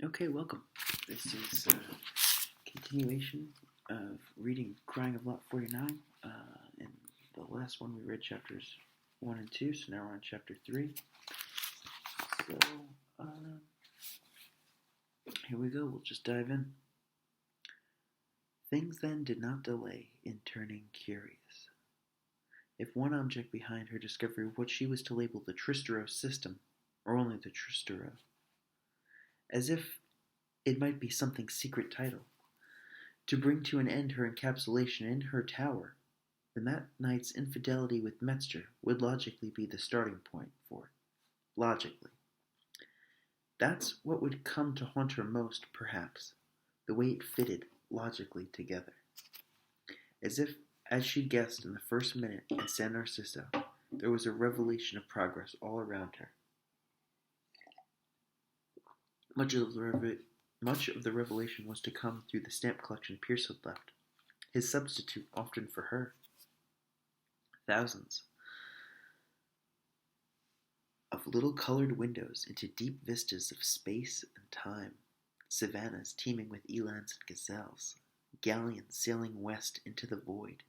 Okay, welcome. This is a continuation of reading Crying of Lot 49. In the last one, we read chapters 1 and 2, so now we're on chapter 3. So, here we go. We'll just dive in. Things then did not delay in turning curious. If one object behind her discovery of what she was to label the Trystero system, or only the Trystero, as if it might be something secret title, to bring to an end her encapsulation in her tower, then that night's infidelity with Metzger would logically be the starting point for it. Logically. That's what would come to haunt her most, perhaps, the way it fitted logically together. As if, as she guessed in the first minute in San Narciso, there was a revelation of progress all around her. Much of the revelation was to come through the stamp collection Pierce had left, his substitute often for her. Thousands of little colored windows into deep vistas of space and time, savannas teeming with elands and gazelles, galleons sailing west into the void,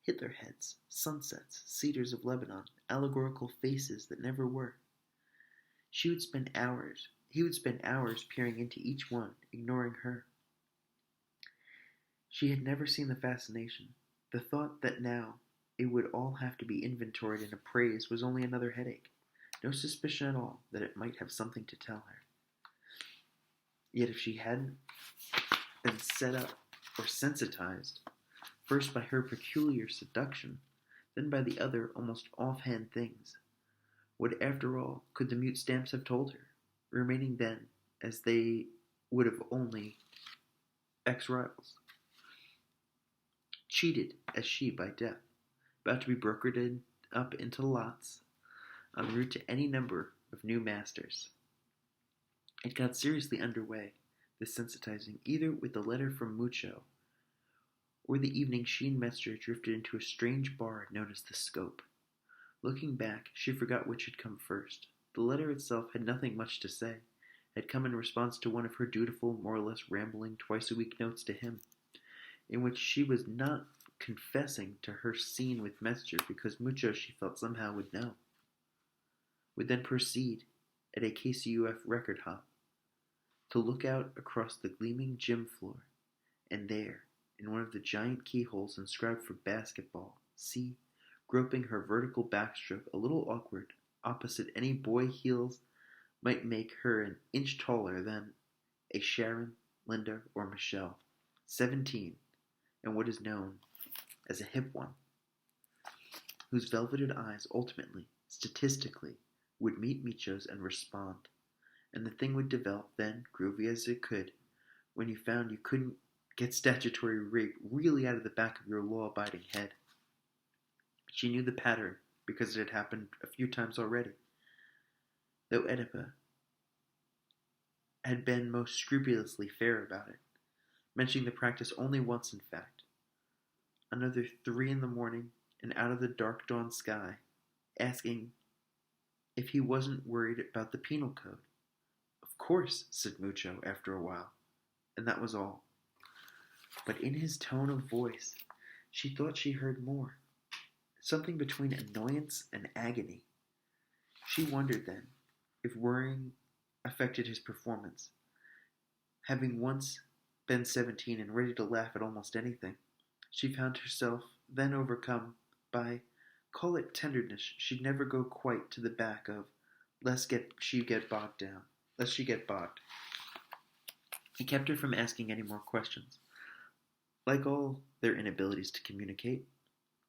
Hitler heads, sunsets, cedars of Lebanon, allegorical faces that never were. He would spend hours peering into each one, ignoring her. She had never seen the fascination. The thought that now it would all have to be inventoried and appraised was only another headache. No suspicion at all that it might have something to tell her. Yet if she hadn't been set up or sensitized, first by her peculiar seduction, then by the other almost offhand things, what after all could the mute stamps have told her, remaining then as they would have only ex-rivals? Cheated as she by death, about to be brokered up into lots, en route to any number of new masters. It got seriously underway, this sensitizing, either with the letter from Mucho, or the evening she and Metzger drifted into a strange bar known as the Scope. Looking back, she forgot which had come first. The letter itself had nothing much to say, had come in response to one of her dutiful, more or less rambling, twice-a-week notes to him, in which she was not confessing to her scene with Metzger because Mucho, she felt, somehow would know. Would then proceed, at a KCUF record hop, to look out across the gleaming gym floor, and there, in one of the giant keyholes inscribed for basketball, see, groping her vertical backstroke a little awkward, opposite any boy heels might make her an inch taller than a Sharon, Linda, or Michelle, 17, and what is known as a hip one, whose velveted eyes ultimately, statistically, would meet Micho's and respond, and the thing would develop then, groovy as it could, when you found you couldn't get statutory rape really out of the back of your law-abiding head. She knew the pattern, because it had happened a few times already, though Oedipa had been most scrupulously fair about it, mentioning the practice only once in fact. Another 3 a.m, and out of the dark dawn sky, asking if he wasn't worried about the penal code. Of course, said Mucho after a while, and that was all. But in his tone of voice, she thought she heard more, something between annoyance and agony. She wondered then if worrying affected his performance. Having once been 17 and ready to laugh at almost anything, she found herself then overcome by, call it tenderness, she'd never go quite to the back of, lest she get bogged. He kept her from asking any more questions. Like all their inabilities to communicate,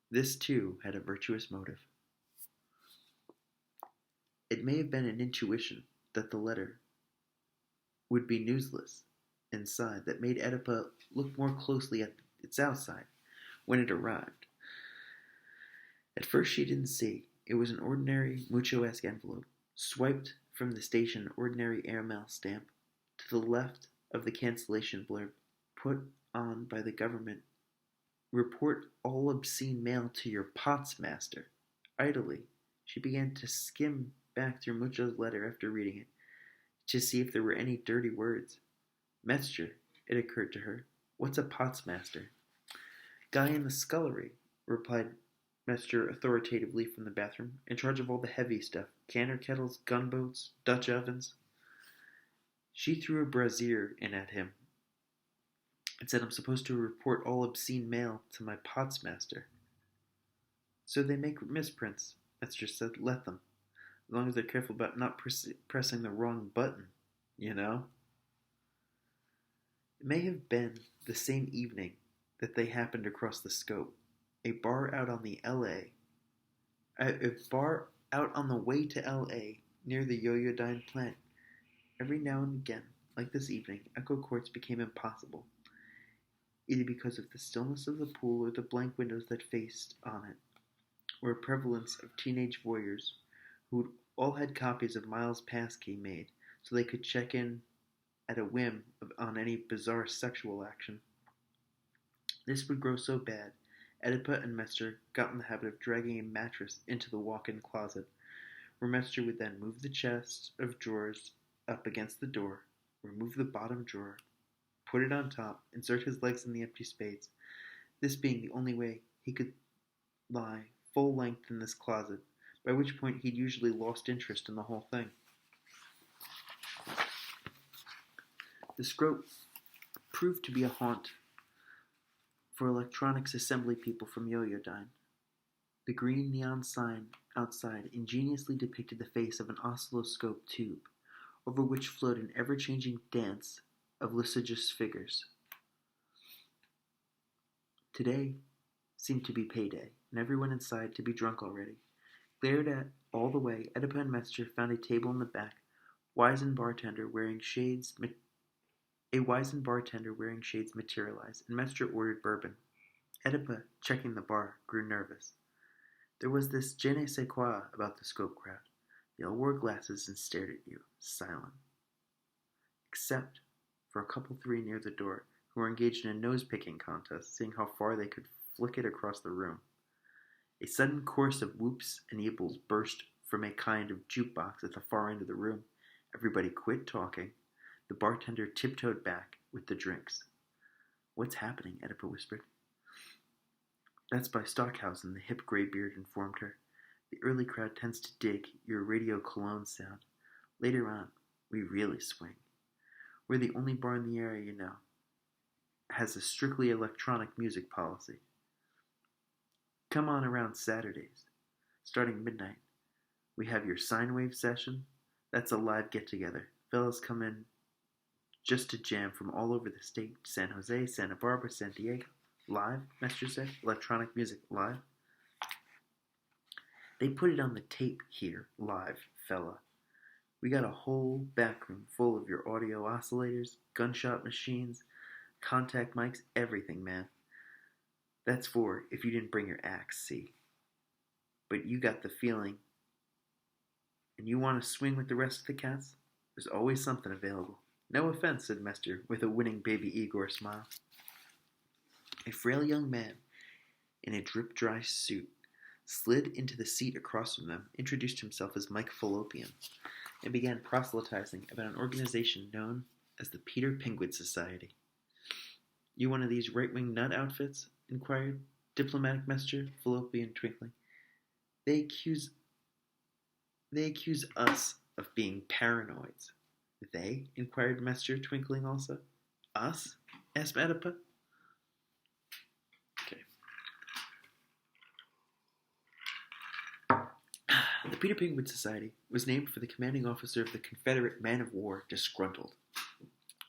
this too had a virtuous motive. It may have been an intuition that the letter would be newsless inside that made Oedipa look more closely at its outside when it arrived. At first she didn't see. It was an ordinary Mucho-esque envelope, swiped from the station ordinary airmail stamp to the left of the cancellation blurb put on by the government. Report all obscene mail to your POTS master. Idly, she began to skim back through Mucho's letter after reading it, to see if there were any dirty words. Messer, it occurred to her, what's a potsmaster? Guy in the scullery, replied Messer authoritatively from the bathroom, in charge of all the heavy stuff, canner kettles, gunboats, Dutch ovens. She threw a brassiere in at him and said I'm supposed to report all obscene mail to my potsmaster. So they make misprints, Messer said. Let them. As long as they're careful about not pressing the wrong button, you know? It may have been the same evening that they happened across the scope. A bar out on the way to L.A. near the Yoyodyne plant. Every now and again, like this evening, echo courts became impossible, either because of the stillness of the pool or the blank windows that faced on it, or a prevalence of teenage voyeurs who all had copies of Miles' passkey made so they could check in at a whim on any bizarre sexual action. This would grow so bad, Oedipa and Messer got in the habit of dragging a mattress into the walk-in closet, where Messer would then move the chest of drawers up against the door, remove the bottom drawer, put it on top, insert his legs in the empty space, this being the only way he could lie full length in this closet, by which point he'd usually lost interest in the whole thing. The scrope proved to be a haunt for electronics assembly people from Yoyodyne. The green neon sign outside ingeniously depicted the face of an oscilloscope tube, over which flowed an ever-changing dance of litigious figures. Today seemed to be payday, and everyone inside to be drunk already. Glared at all the way, Oedipa and Messer found a table in the back, a wizened bartender wearing shades materialized, and Messer ordered bourbon. Oedipa, checking the bar, grew nervous. There was this je ne sais quoi about the scope crowd. They all wore glasses and stared at you, silent. Except for a couple three near the door, who were engaged in a nose-picking contest, seeing how far they could flick it across the room. A sudden chorus of whoops and yells burst from a kind of jukebox at the far end of the room. Everybody quit talking. The bartender tiptoed back with the drinks. What's happening? Oedipa whispered. That's by Stockhausen, the hip graybeard informed her. The early crowd tends to dig your radio cologne sound. Later on, we really swing. We're the only bar in the area, you know. Has a strictly electronic music policy. Come on around Saturdays, starting midnight. We have your sine wave session. That's a live get-together. Fellas come in just to jam from all over the state. San Jose, Santa Barbara, San Diego. Live, Messer said. Electronic music live. They put it on the tape here, live, fella. We got a whole back room full of your audio oscillators, gunshot machines, contact mics, everything, man. That's for if you didn't bring your axe, see. But you got the feeling, and you want to swing with the rest of the cats? There's always something available. No offense, said Messer, with a winning baby Igor smile. A frail young man in a drip-dry suit slid into the seat across from them, introduced himself as Mike Fallopian, and began proselytizing about an organization known as the Peter Penguin Society. You one of these right-wing nut outfits? Inquired diplomatic Messer, Fallopian twinkling. They accuse us of being paranoids. They? Inquired Messer, twinkling also. Us? Asked Oedipa. Okay. The Peter Penguin Society was named for the commanding officer of the Confederate man-of-war Disgruntled,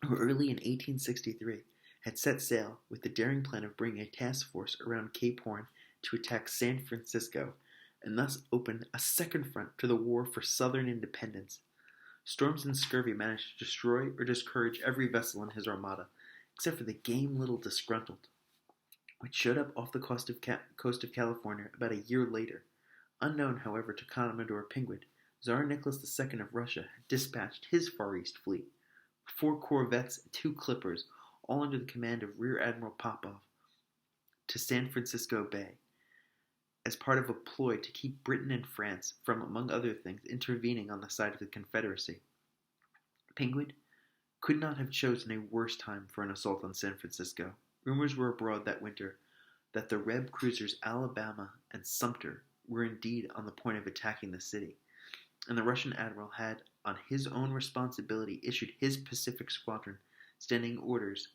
who early in 1863 had set sail with the daring plan of bringing a task force around Cape Horn to attack San Francisco and thus open a second front to the war for Southern independence. Storms and scurvy managed to destroy or discourage every vessel in his armada, except for the game little Disgruntled, which showed up off the coast of California about a year later. Unknown, however, to Commodore Penguin, Tsar Nicholas II of Russia had dispatched his Far East fleet, 4 corvettes and 2 clippers, all under the command of Rear Admiral Popov, to San Francisco Bay, as part of a ploy to keep Britain and France from, among other things, intervening on the side of the Confederacy. Penguin, could not have chosen a worse time for an assault on San Francisco. Rumors were abroad that winter that the Reb cruisers Alabama and Sumter were indeed on the point of attacking the city, and the Russian admiral had, on his own responsibility, issued his Pacific squadron standing orders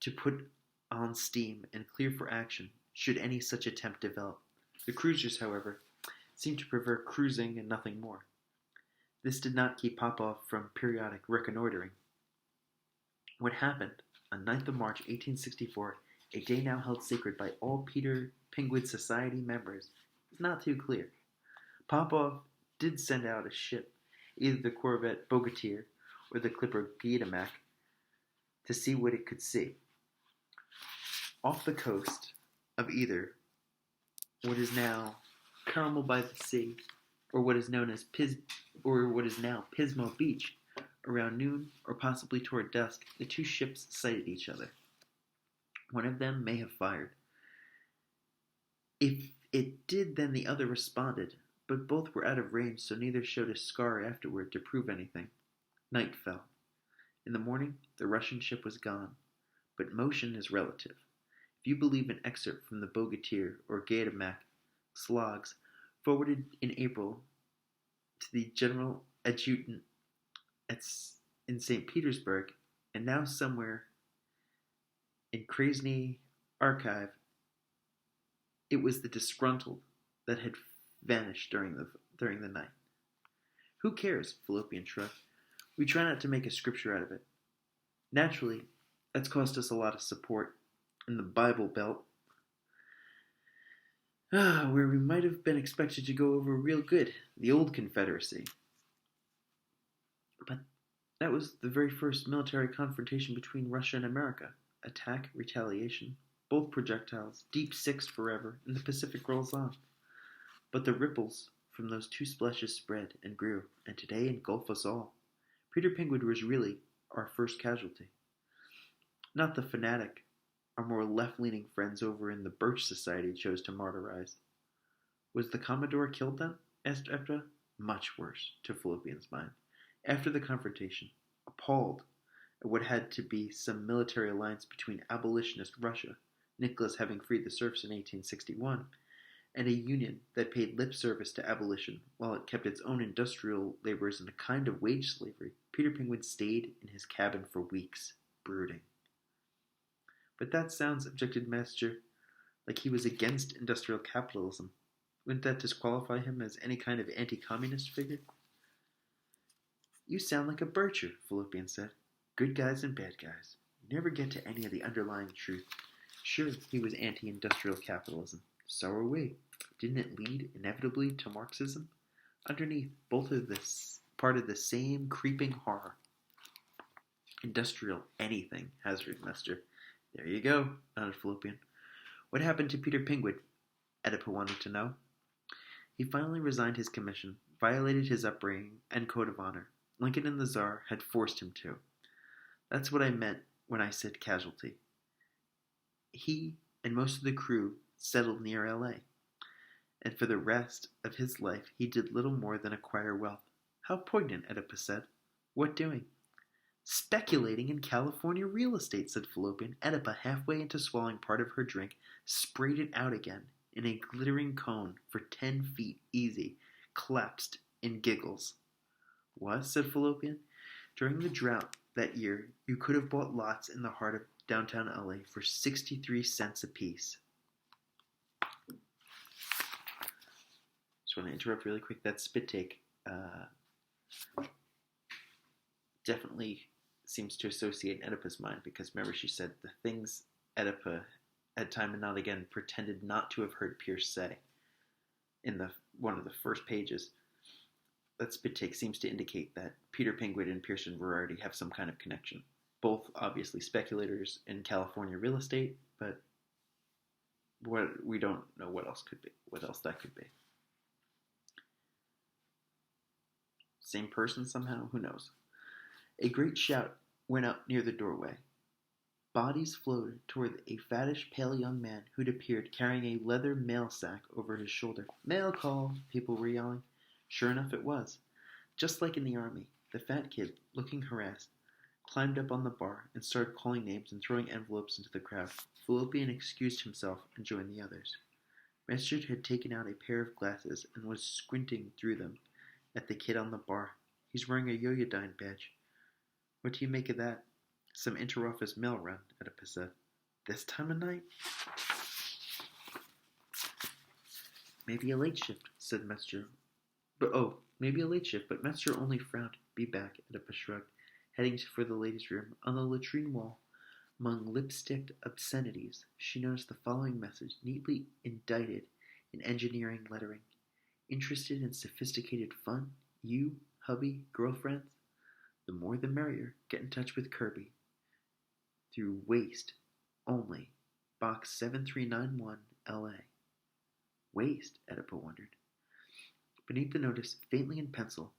to put on steam and clear for action should any such attempt develop. The cruisers, however, seemed to prefer cruising and nothing more. This did not keep Popov from periodic reconnoitering. What happened on 9th of March, 1864, a day now held sacred by all Peter Penguin Society members, is not too clear. Popov did send out a ship, either the corvette Bogatyr or the clipper Gaydamak, to see what it could see. Off the coast of either what is now Carmel by the Sea, or what is known as what is now Pismo Beach, around noon or possibly toward dusk, the two ships sighted each other. One of them may have fired. If it did, then the other responded, but both were out of range, so neither showed a scar afterward to prove anything. Night fell. In the morning, the Russian ship was gone, but motion is relative. If you believe an excerpt from the Bogatyr or Gaydamak's logs, forwarded in April to the General Adjutant in St. Petersburg, and now somewhere in Krasny Archive, it was the disgruntled that had vanished during the night. Who cares? Fallopian shrugged. We try not to make a scripture out of it. Naturally, that's cost us a lot of support in the Bible Belt, where we might have been expected to go over real good, the old Confederacy. But that was the very first military confrontation between Russia and America. Attack, retaliation, both projectiles, deep sixed forever, and the Pacific rolls on. But the ripples from those two splashes spread and grew, and today engulf us all. Peter Penguin was really our first casualty. Not the fanatic our more left-leaning friends over in the Birch Society chose to martyrize. Was the Commodore killed then? Asked Epta. Much worse, to Fallopian's mind. After the confrontation, appalled at what had to be some military alliance between abolitionist Russia, Nicholas having freed the serfs in 1861, and a union that paid lip service to abolition while it kept its own industrial laborers in a kind of wage slavery, Peter Penguin stayed in his cabin for weeks, brooding. But that sounds, objected Master, like he was against industrial capitalism. Wouldn't that disqualify him as any kind of anti-communist figure? You sound like a Bircher, Fallopian said. Good guys and bad guys. You never get to any of the underlying truth. Sure, he was anti-industrial capitalism. So are we. Didn't it lead inevitably to Marxism? Underneath, both of this part of the same creeping horror. Industrial anything, hazarded Master. There you go, nodded Fallopian. What happened to Peter Penguin? Oedipa wanted to know. He finally resigned his commission, violated his upbringing and code of honor. Lincoln and the Tsar had forced him to. That's what I meant when I said casualty. He and most of the crew settled near L.A., and for the rest of his life he did little more than acquire wealth. How poignant, Oedipa said. What doing? Speculating in California real estate, said Fallopian. Oedipa, halfway into swallowing part of her drink, sprayed it out again in a glittering cone for 10 feet easy, collapsed in giggles. What? Said Fallopian. During the drought that year, you could have bought lots in the heart of downtown LA for 63 cents apiece. Just want to interrupt really quick. That spit take definitely seems to associate Oedipa's mind, because remember she said the things Oedipa at time and not again pretended not to have heard Pierce say in one of the first pages. That spit take seems to indicate that Peter Penguin and Pierce and Verardi have some kind of connection. Both obviously speculators in California real estate, but we don't know what else that could be. Same person somehow? Who knows? A great shout went up near the doorway. Bodies flowed toward a fattish, pale young man who'd appeared carrying a leather mail sack over his shoulder. Mail call, people were yelling. Sure enough it was. Just like in the army, the fat kid, looking harassed, climbed up on the bar, and started calling names and throwing envelopes into the crowd. Fallopian excused himself and joined the others. Mustard had taken out a pair of glasses and was squinting through them at the kid on the bar. He's wearing a Yoyodyne badge. What do you make of that? Some inter-office mail run, Oedipus said. This time of night? Maybe a late shift, said Mester. Maybe a late shift, but Mester only frowned. Be back, Oedipus shrugged, heading for the ladies' room. On the latrine wall, among lipsticked obscenities, she noticed the following message, neatly indited in engineering lettering. Interested in sophisticated fun? You, hubby, girlfriends? The more the merrier. Get in touch with Kirby. Through Waste only. Box 7391, L.A. Waste, Oedipus wondered. Beneath the notice, faintly in pencil,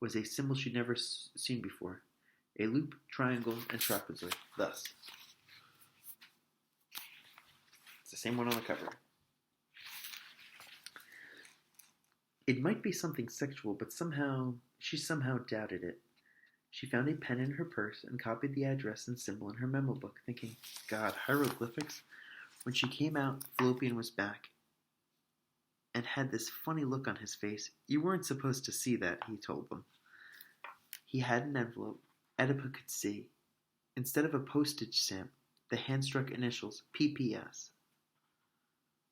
was a symbol she'd never seen before. A loop, triangle, and trapezoid. Thus. It's the same one on the cover. It might be something sexual, but she somehow doubted it. She found a pen in her purse and copied the address and symbol in her memo book, thinking, God, hieroglyphics? When she came out, Fallopian was back and had this funny look on his face. You weren't supposed to see that, he told them. He had an envelope. Oedipus could see. Instead of a postage stamp, the hand-struck initials, PPS.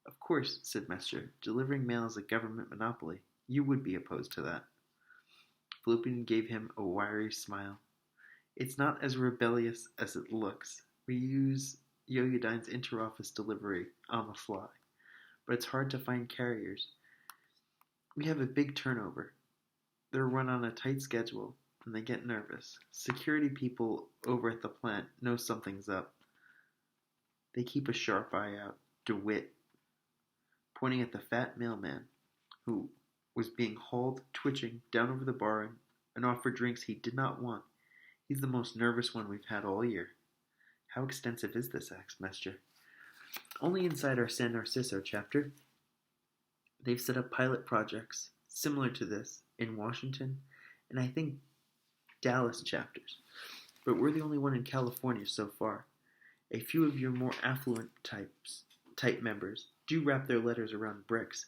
Of course, said Mester, delivering mail is a government monopoly. You would be opposed to that. Fallopian gave him a wiry smile. It's not as rebellious as it looks. We use Yoyodyne's inter-office delivery on the fly, but it's hard to find carriers. We have a big turnover. They're run on a tight schedule, and they get nervous. Security people over at the plant know something's up. They keep a sharp eye out. DeWitt, pointing at the fat mailman, who was being hauled, twitching, down over the bar and offered drinks he did not want. He's the most nervous one we've had all year. How extensive is this, asked Mester. Only inside our San Narciso chapter. They've set up pilot projects similar to this in Washington and I think Dallas chapters, but we're the only one in California so far. A few of your more affluent type members do wrap their letters around bricks,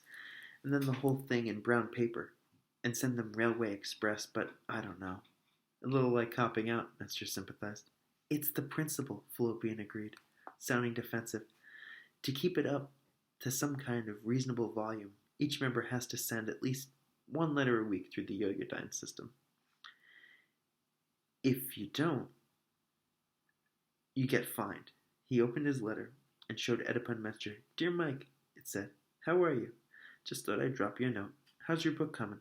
and then the whole thing in brown paper, and send them railway express, but I don't know. A little like copping out, Mester sympathized. It's the principle, Fallopian agreed, sounding defensive. To keep it up to some kind of reasonable volume, each member has to send at least one letter a week through the Yoyodyne system. If you don't, you get fined. He opened his letter and showed Oedipus and Mester. Dear Mike, it said, how are you? Just thought I'd drop you a note. How's your book coming?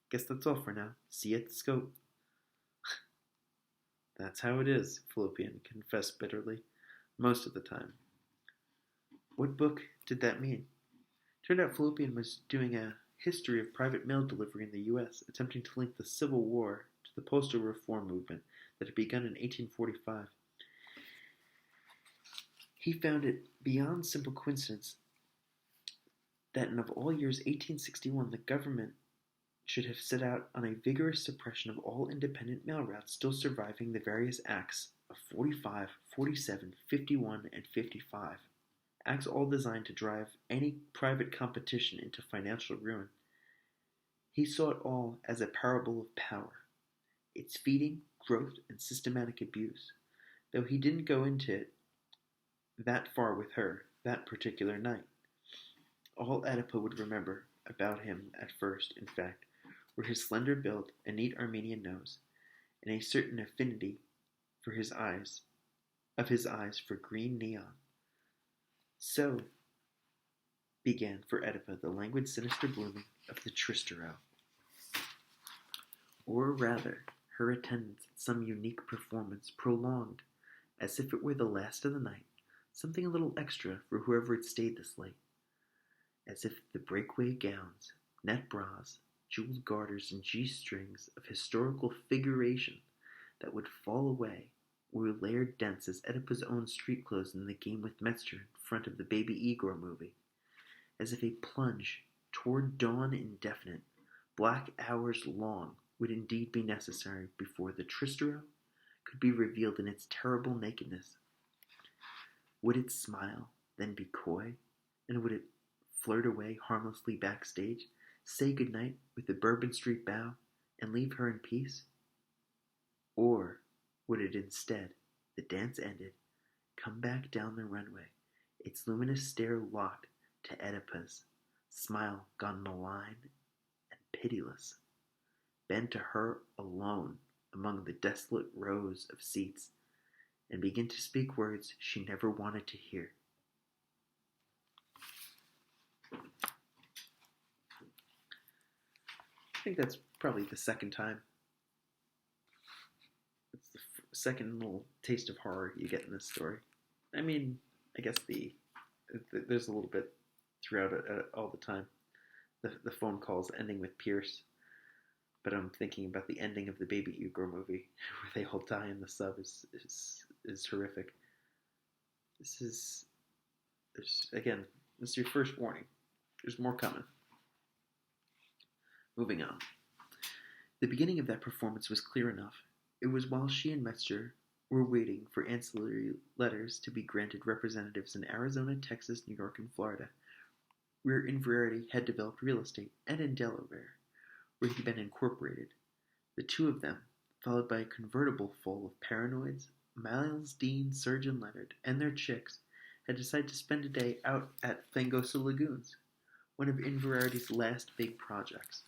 Guess that's all for now. See you at the scope. That's how it is, Fallopian confessed bitterly. Most of the time. What book did that mean? Turned out Fallopian was doing a history of private mail delivery in the U.S., attempting to link the Civil War to the postal reform movement that had begun in 1845. He found it beyond simple coincidence that in of all years 1861 the government should have set out on a vigorous suppression of all independent mail routes still surviving the various acts of 45, 47, 51, and 55. Acts all designed to drive any private competition into financial ruin. He saw it all as a parable of power, its feeding, growth, and systematic abuse, though he didn't go into it that far with her that particular night. All Oedipus would remember about him at first, in fact, were his slender build, a neat Armenian nose, and a certain affinity for his eyes for green neon. So began for Oedipus the languid, sinister blooming of the Trystero, or rather, her attendance at some unique performance, prolonged, as if it were the last of the night, something a little extra for whoever had stayed this late, as if the breakaway gowns, net bras, jeweled garters, and G-strings of historical figuration that would fall away were layered dense as Oedipus' own street clothes in the game with Metzger in front of the Baby Igor movie, as if a plunge toward dawn indefinite, black hours long, would indeed be necessary before the Trystero could be revealed in its terrible nakedness. Would it smile, then be coy? And would it flirt away harmlessly backstage, say goodnight with a Bourbon Street bow, and leave her in peace? Or would it instead, the dance ended, come back down the runway, its luminous stare locked to Oedipa's, smile gone malign and pitiless, bend to her alone among the desolate rows of seats, and begin to speak words she never wanted to hear? I think that's probably the second time. It's the second little taste of horror you get in this story. I mean, I guess there's a little bit throughout it all the time. The phone calls ending with Pierce, but I'm thinking about the ending of the Baby Ugro movie, where they all die in the sub is horrific. This is your first warning. There's more coming. Moving on. The beginning of that performance was clear enough. It was while she and Metzger were waiting for ancillary letters to be granted representatives in Arizona, Texas, New York, and Florida, where Inverarity had developed real estate, and in Delaware, where he'd been incorporated. The two of them, followed by a convertible full of paranoids, Miles Dean, Surgeon Leonard, and their chicks, had decided to spend a day out at Fangoso Lagoons, one of Inverarity's last big projects.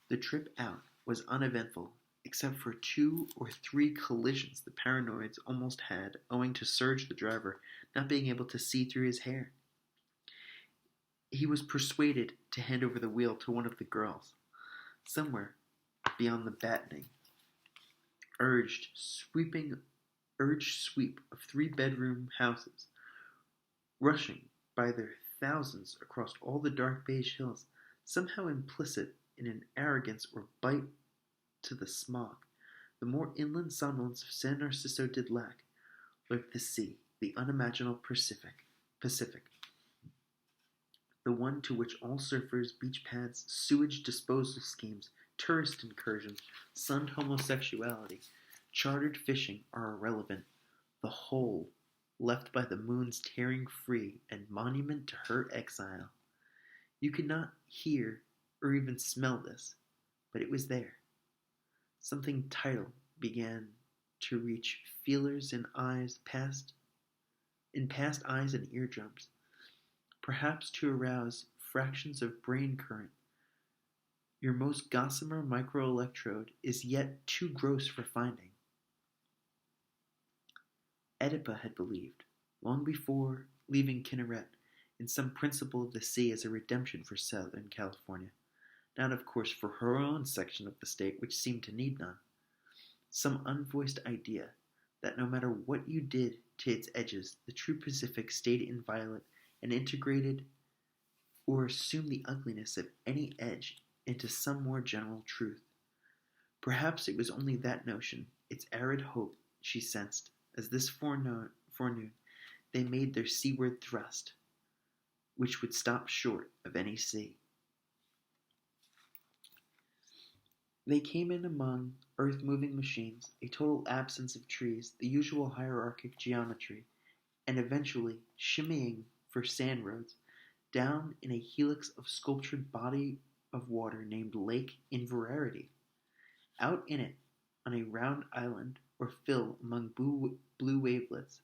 The trip out was uneventful, except for 2 or 3 collisions the paranoids almost had, owing to Serge the driver not being able to see through his hair. He was persuaded to hand over the wheel to one of the girls. Somewhere beyond the battening, urged sweep of 3-bedroom houses, rushing by their thousands across all the dark beige hills, somehow implicit in an arrogance or bite to the smog, the more inland somnolence of San Narciso did lack, lurked the sea, the unimaginable Pacific, the one to which all surfers, beach pads, sewage disposal schemes, tourist incursions, sunned homosexuality, chartered fishing are irrelevant, the whole left by the moon's tearing free and monument to her exile. You could not hear or even smell this, but it was there. Something tidal began to reach feelers in past eyes and eardrums, perhaps to arouse fractions of brain current. Your most gossamer microelectrode is yet too gross for finding. Oedipa had believed, long before leaving Kinneret, in some principle of the sea as a redemption for Southern California. Not, of course, for her own section of the state, which seemed to need none. Some unvoiced idea that no matter what you did to its edges, the true Pacific stayed inviolate and integrated or assumed the ugliness of any edge into some more general truth. Perhaps it was only that notion, its arid hope, she sensed, as this forenoon they made their seaward thrust, which would stop short of any sea. They came in among earth-moving machines, a total absence of trees, the usual hierarchic geometry, and eventually, shimmying for sand roads, down in a helix of sculptured body of water named Lake Inverarity. Out in it, on a round island or fill among blue wavelets,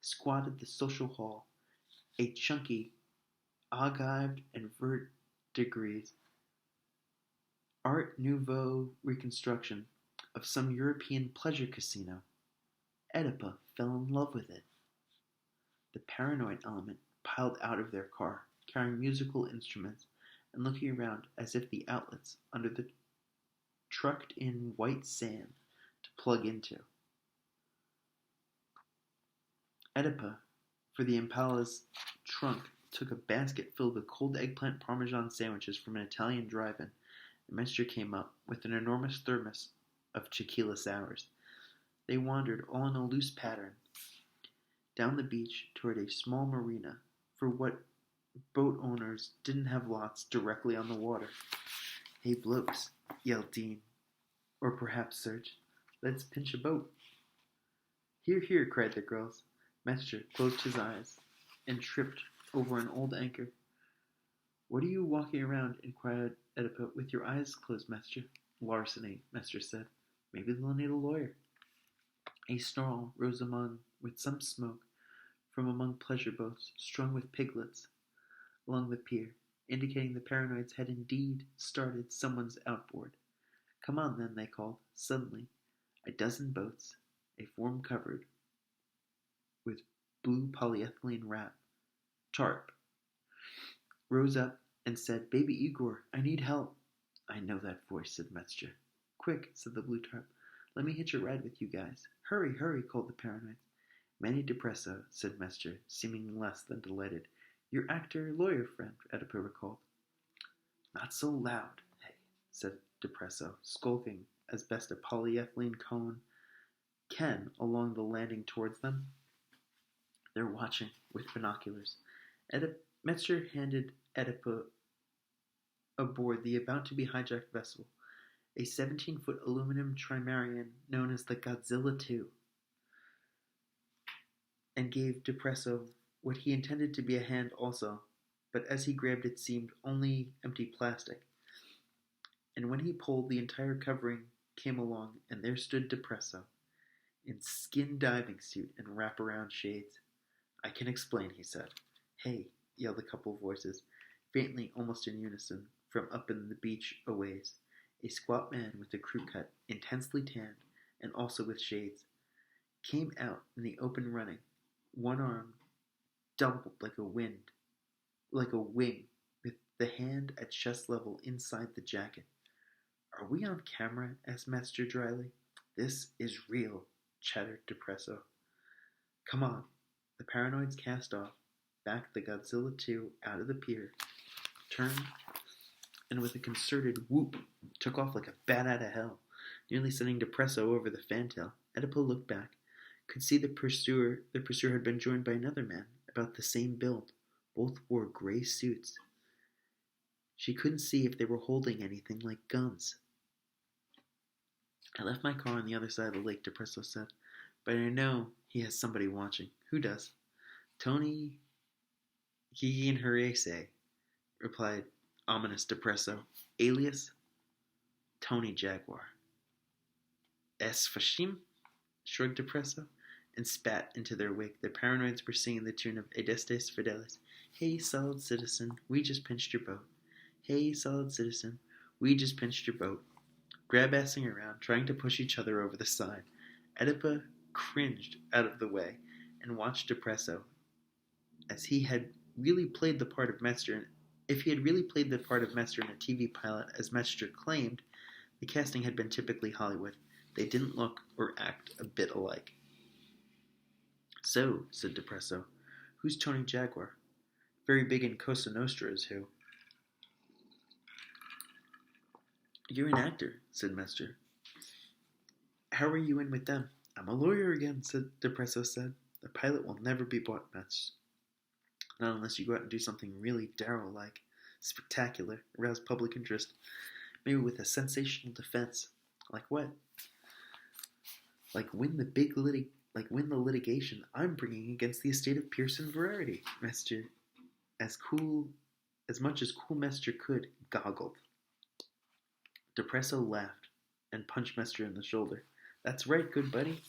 squatted the social hall, a chunky, ogived and verdigris Art Nouveau reconstruction of some European pleasure casino. Oedipa fell in love with it. The paranoid element piled out of their car, carrying musical instruments and looking around as if the outlets under the trucked in white sand to plug into. Oedipa, for the Impala's trunk, took a basket filled with cold eggplant parmesan sandwiches from an Italian drive-in. Metzger came up with an enormous thermos of tequila sours. They wandered, all in a loose pattern, down the beach toward a small marina, for what boat owners didn't have lots directly on the water. "Hey, blokes," yelled Dean. Or perhaps Serge. "Let's pinch a boat." Here, here, cried the girls. Mestre closed his eyes and tripped over an old anchor. What are you walking around? Inquired Oedipus. With your eyes closed, Mestre. Larceny, Mestre said. Maybe they'll need a lawyer. A snarl rose with some smoke from among pleasure boats strung with piglets along the pier, indicating the paranoids had indeed started someone's outboard. Come on, then, they called. Suddenly, a dozen boats, a form covered with blue polyethylene wrap, tarp, rose up and said, Baby Igor, I need help. I know that voice, said Metzger. Quick, said the blue tarp. Let me hitch a ride with you guys. Hurry, hurry, called the paranoids. Many depresso, said Metzger, seeming less than delighted. Your actor-lawyer friend, Oedipus recalled. Not so loud, hey, said Depresso, skulking as best a polyethylene cone can along the landing towards them. They're watching with binoculars. Metzger handed Oedipus aboard the about-to-be hijacked vessel, a 17-foot aluminum trimaran known as the Godzilla II, and gave Depresso what he intended to be a hand also, but as he grabbed it seemed only empty plastic. And when he pulled, the entire covering came along, and there stood Depresso, in skin diving suit and wraparound shades. I can explain, he said. Hey, yelled a couple of voices, faintly, almost in unison, from up in the beach a ways. A squat man with a crew cut, intensely tanned, and also with shades, came out in the open running, one arm doubled like a wing, with the hand at chest level inside the jacket. Are we on camera? Asked Metzger dryly. This is real, chattered Depresso. Come on. The paranoids cast off, backed the Godzilla II out of the pier, turned, and with a concerted whoop, took off like a bat out of hell, nearly sending Depresso over the fantail. Oedipus looked back, could see the pursuer had been joined by another man, about the same build. Both wore gray suits. She couldn't see if they were holding anything like guns. I left my car on the other side of the lake, Depresso said, but I know he has somebody watching. Who does? Tony Giganherese, replied ominous Depresso. Alias? Tony Jaguar. Es Fashim? Shrugged Depresso, and spat into their wake. The paranoids were singing the tune of Edestes Fidelis. Hey, solid citizen, we just pinched your boat. Hey, solid citizen, we just pinched your boat. Grab-assing around, trying to push each other over the side. Oedipus cringed out of the way and watched Depresso. As he had really played the part of Metzger, if he had really played the part of Metzger in a TV pilot, as Metzger claimed, the casting had been typically Hollywood. They didn't look or act a bit alike. So, said Depresso, who's Tony Jaguar? Very big in Cosa Nostra is who? You're an actor, said Metzger. How are you in with them? I'm a lawyer again, Depresso said. The pilot will never be bought, Metz. Not unless you go out and do something really Darrow-like, spectacular, arouse public interest, maybe with a sensational defense. Like what? Like win the litigation I'm bringing against the estate of Pearson Variety. Metzger, as much as cool Metzger could, goggled. Depresso laughed and punched Metzger in the shoulder. That's right, good buddy.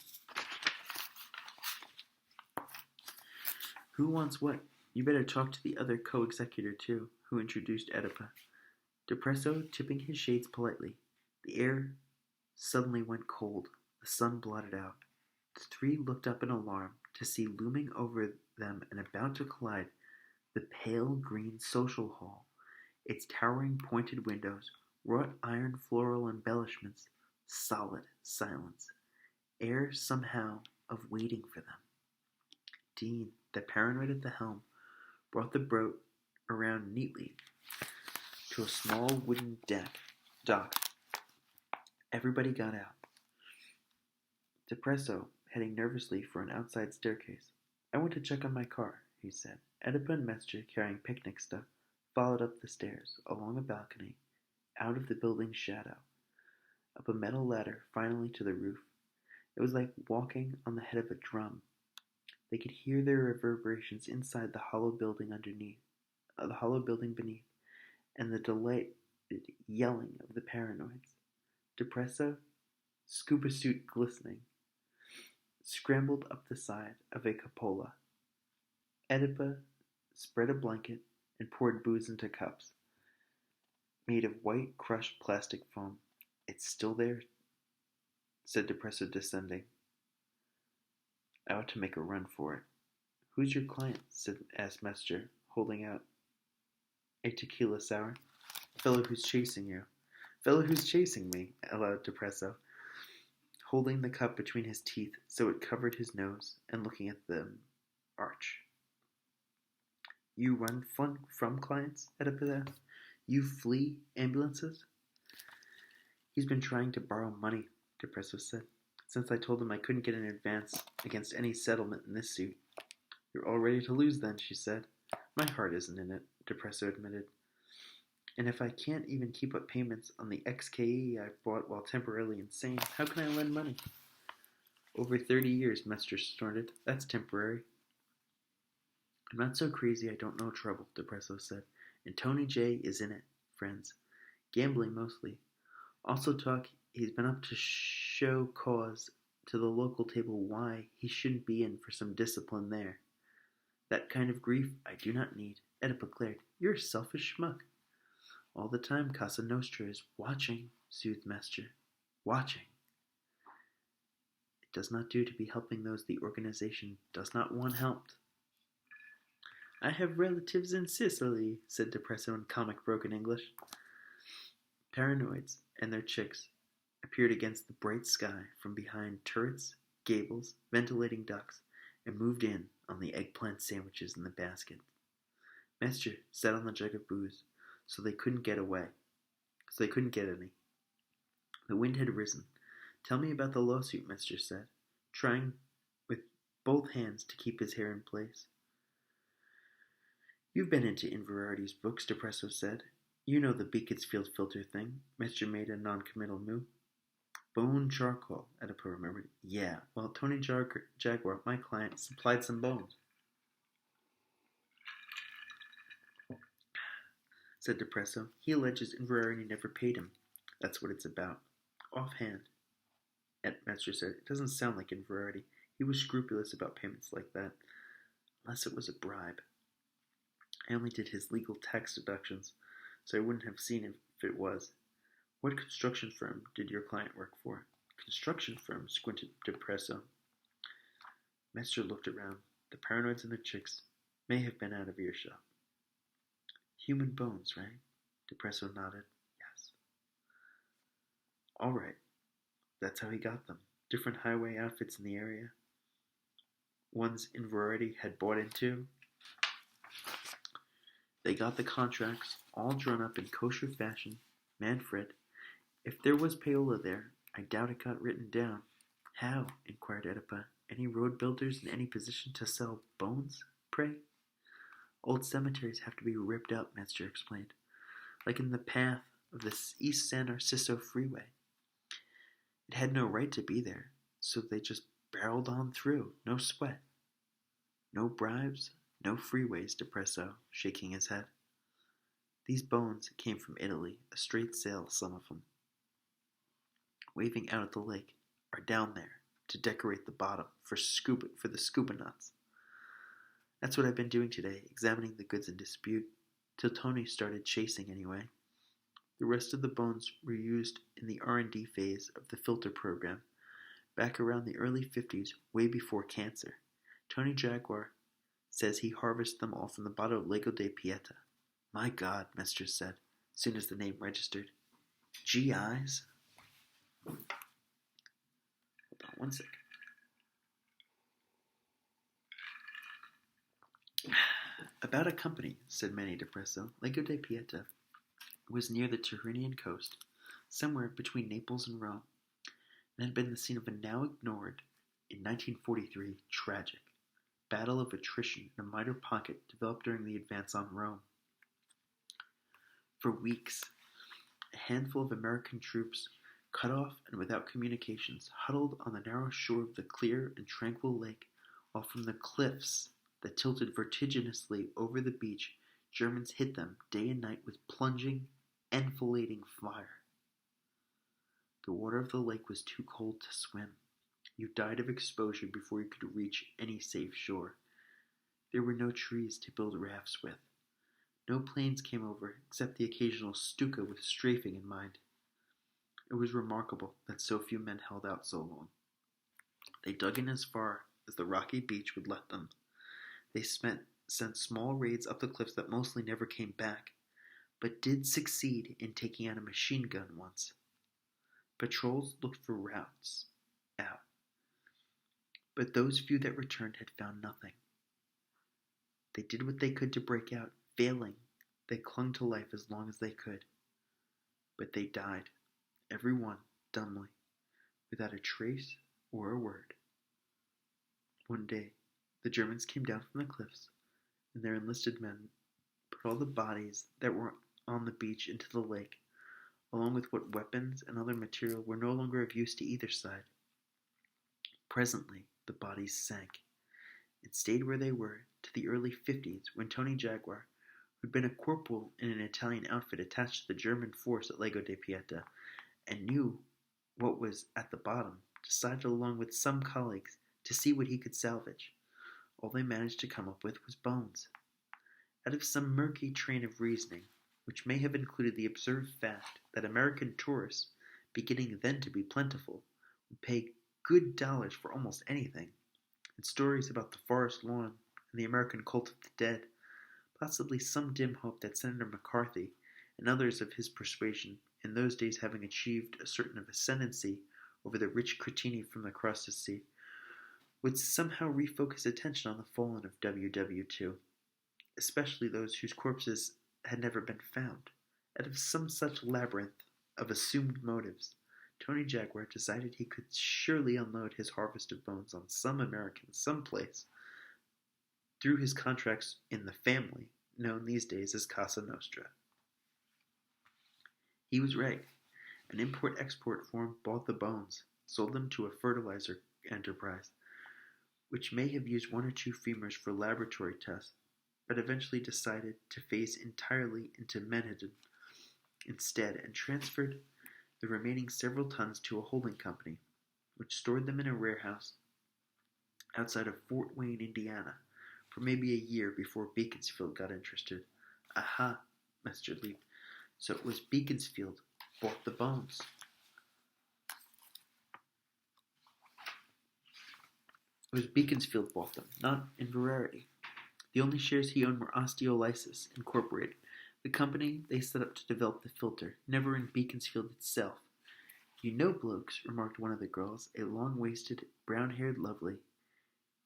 Who wants what? You better talk to the other co-executor, too, who introduced Oedipus. Depresso tipping his shades politely. The air suddenly went cold. The sun blotted out. The three looked up in alarm to see looming over them and about to collide the pale green social hall, its towering pointed windows, wrought iron floral embellishments, solid silence, air somehow of waiting for them. Dean, the paranoid at the helm, brought the boat around neatly to a small wooden dock. Everybody got out. Depresso heading nervously for an outside staircase. I went to check on my car, he said. Oedipus and Metzger, carrying picnic stuff, followed up the stairs, along a balcony, out of the building's shadow, up a metal ladder, finally to the roof. It was like walking on the head of a drum. They could hear their reverberations inside the hollow building beneath, and the delighted yelling of the paranoids. Depresso, scuba suit glistening, scrambled up the side of a cupola. Oedipa spread a blanket and poured booze into cups, made of white crushed plastic foam. It's still there, said Depresso, descending. I ought to make a run for it. Who's your client? asked Messer, holding out a tequila sour. Fellow who's chasing you. Fellow who's chasing me, allowed Depresso, holding the cup between his teeth so it covered his nose and looking at the arch. You run from clients? Oedipa asked. You flee ambulances? He's been trying to borrow money, Depresso said, since I told him I couldn't get an advance against any settlement in this suit. You're all ready to lose then, she said. My heart isn't in it, Depresso admitted. And if I can't even keep up payments on the XKE I've bought while temporarily insane, how can I lend money? Over 30 years, Messer snorted. That's temporary. I'm not so crazy I don't know trouble, Depresso said. And Tony J is in it, friends. Gambling mostly. Also talk he's been up to show cause to the local table why he shouldn't be in for some discipline there. That kind of grief I do not need, Oedipa glared. You're a selfish schmuck. All the time Casa Nostra is watching, soothed Messer. Watching. It does not do to be helping those the organization does not want helped. I have relatives in Sicily, said Depresso in comic broken English. Paranoids and their chicks appeared against the bright sky from behind turrets, gables, ventilating ducts, and moved in on the eggplant sandwiches in the basket. Messer sat on the jug of booze, so they couldn't get any. The wind had risen. Tell me about the lawsuit, Messer said, trying with both hands to keep his hair in place. You've been into Inverardi's books, Depresso said. You know the Beaconsfield filter thing. Messer made a non-committal move. Bone charcoal, Oedipa remembered. Yeah, well, Tony Jaguar, my client, supplied some bones, said Depresso. He alleges Inverardi never paid him. That's what it's about. Offhand, Messer said, it doesn't sound like Inverardi. He was scrupulous about payments like that, unless it was a bribe. I only did his legal tax deductions, so I wouldn't have seen it if it was. What construction firm did your client work for? Construction firm, squinted Depresso. Messer looked around. The paranoids and the chicks may have been out of earshot. Human bones, right? Depresso nodded. Yes. All right. That's how he got them. Different highway outfits in the area. Ones Inverardi had bought into. They got the contracts, all drawn up in kosher fashion. Manfred, if there was payola there, I doubt it got written down. How? Inquired Oedipa. Any road builders in any position to sell bones, pray? Old cemeteries have to be ripped up, Messer explained, like in the path of the East San Narciso freeway. It had no right to be there, so they just barreled on through, no sweat. No bribes, no freeways, Depresso, shaking his head. These bones came from Italy, a straight sail, some of them. Waving out at the lake, are down there to decorate the bottom for the scuba nuts. That's what I've been doing today, examining the goods in dispute, till Tony started chasing anyway. The rest of the bones were used in the R&D phase of the filter program, back around the early 50s, way before cancer. Tony Jaguar says he harvested them all from the bottle of Lago de Pieta. My God, Messer said, as soon as the name registered. GIs? Hold on one second. About a company, said Manny Depresso. Lago de Pieta was near the Tyrrhenian coast, somewhere between Naples and Rome, and had been the scene of a now ignored, in 1943, tragic battle of attrition in a minor pocket developed during the advance on Rome. For weeks, a handful of American troops cut off and without communications, huddled on the narrow shore of the clear and tranquil lake, while from the cliffs that tilted vertiginously over the beach, Germans hit them day and night with plunging, enfilading fire. The water of the lake was too cold to swim. You died of exposure before you could reach any safe shore. There were no trees to build rafts with. No planes came over except the occasional Stuka with strafing in mind. It was remarkable that so few men held out so long. They dug in as far as the rocky beach would let them. They sent small raids up the cliffs that mostly never came back, but did succeed in taking out a machine gun once. Patrols looked for routes out, but those few that returned had found nothing. They did what they could to break out. Failing, they clung to life as long as they could. But they died, every one, dumbly, without a trace or a word. One day, the Germans came down from the cliffs, and their enlisted men put all the bodies that were on the beach into the lake, along with what weapons and other material were no longer of use to either side. Presently, the bodies sank, and stayed where they were to the early 50s, when Tony Jaguar, who'd been a corporal in an Italian outfit attached to the German force at Lago di Pieta, and knew what was at the bottom, decided along with some colleagues to see what he could salvage. All they managed to come up with was bones. Out of some murky train of reasoning, which may have included the absurd fact that American tourists, beginning then to be plentiful, would pay good dollars for almost anything, and stories about the forest lawn and the American cult of the dead, possibly some dim hope that Senator McCarthy and others of his persuasion, in those days having achieved a certain ascendancy over the rich Cretini from across the sea, would somehow refocus attention on the fallen of WW2, especially those whose corpses had never been found. Out of some such labyrinth of assumed motives, Tony Jaguar decided he could surely unload his harvest of bones on some American someplace through his contracts in the family, known these days as Casa Nostra. He was right. An import-export firm bought the bones, sold them to a fertilizer enterprise, which may have used one or two femurs for laboratory tests, but eventually decided to phase entirely into menhaden instead, and transferred the remaining several tons to a holding company, which stored them in a warehouse outside of Fort Wayne, Indiana, for maybe a year before Beaconsfield got interested. Aha, Mr. Leap. So it was Beaconsfield bought the bones. It was Beaconsfield bought them, not Inverarity. The only shares he owned were Osteolysis Incorporated, the company they set up to develop the filter, never in Beaconsfield itself. You know, blokes, remarked one of the girls, a long-waisted, brown-haired lovely,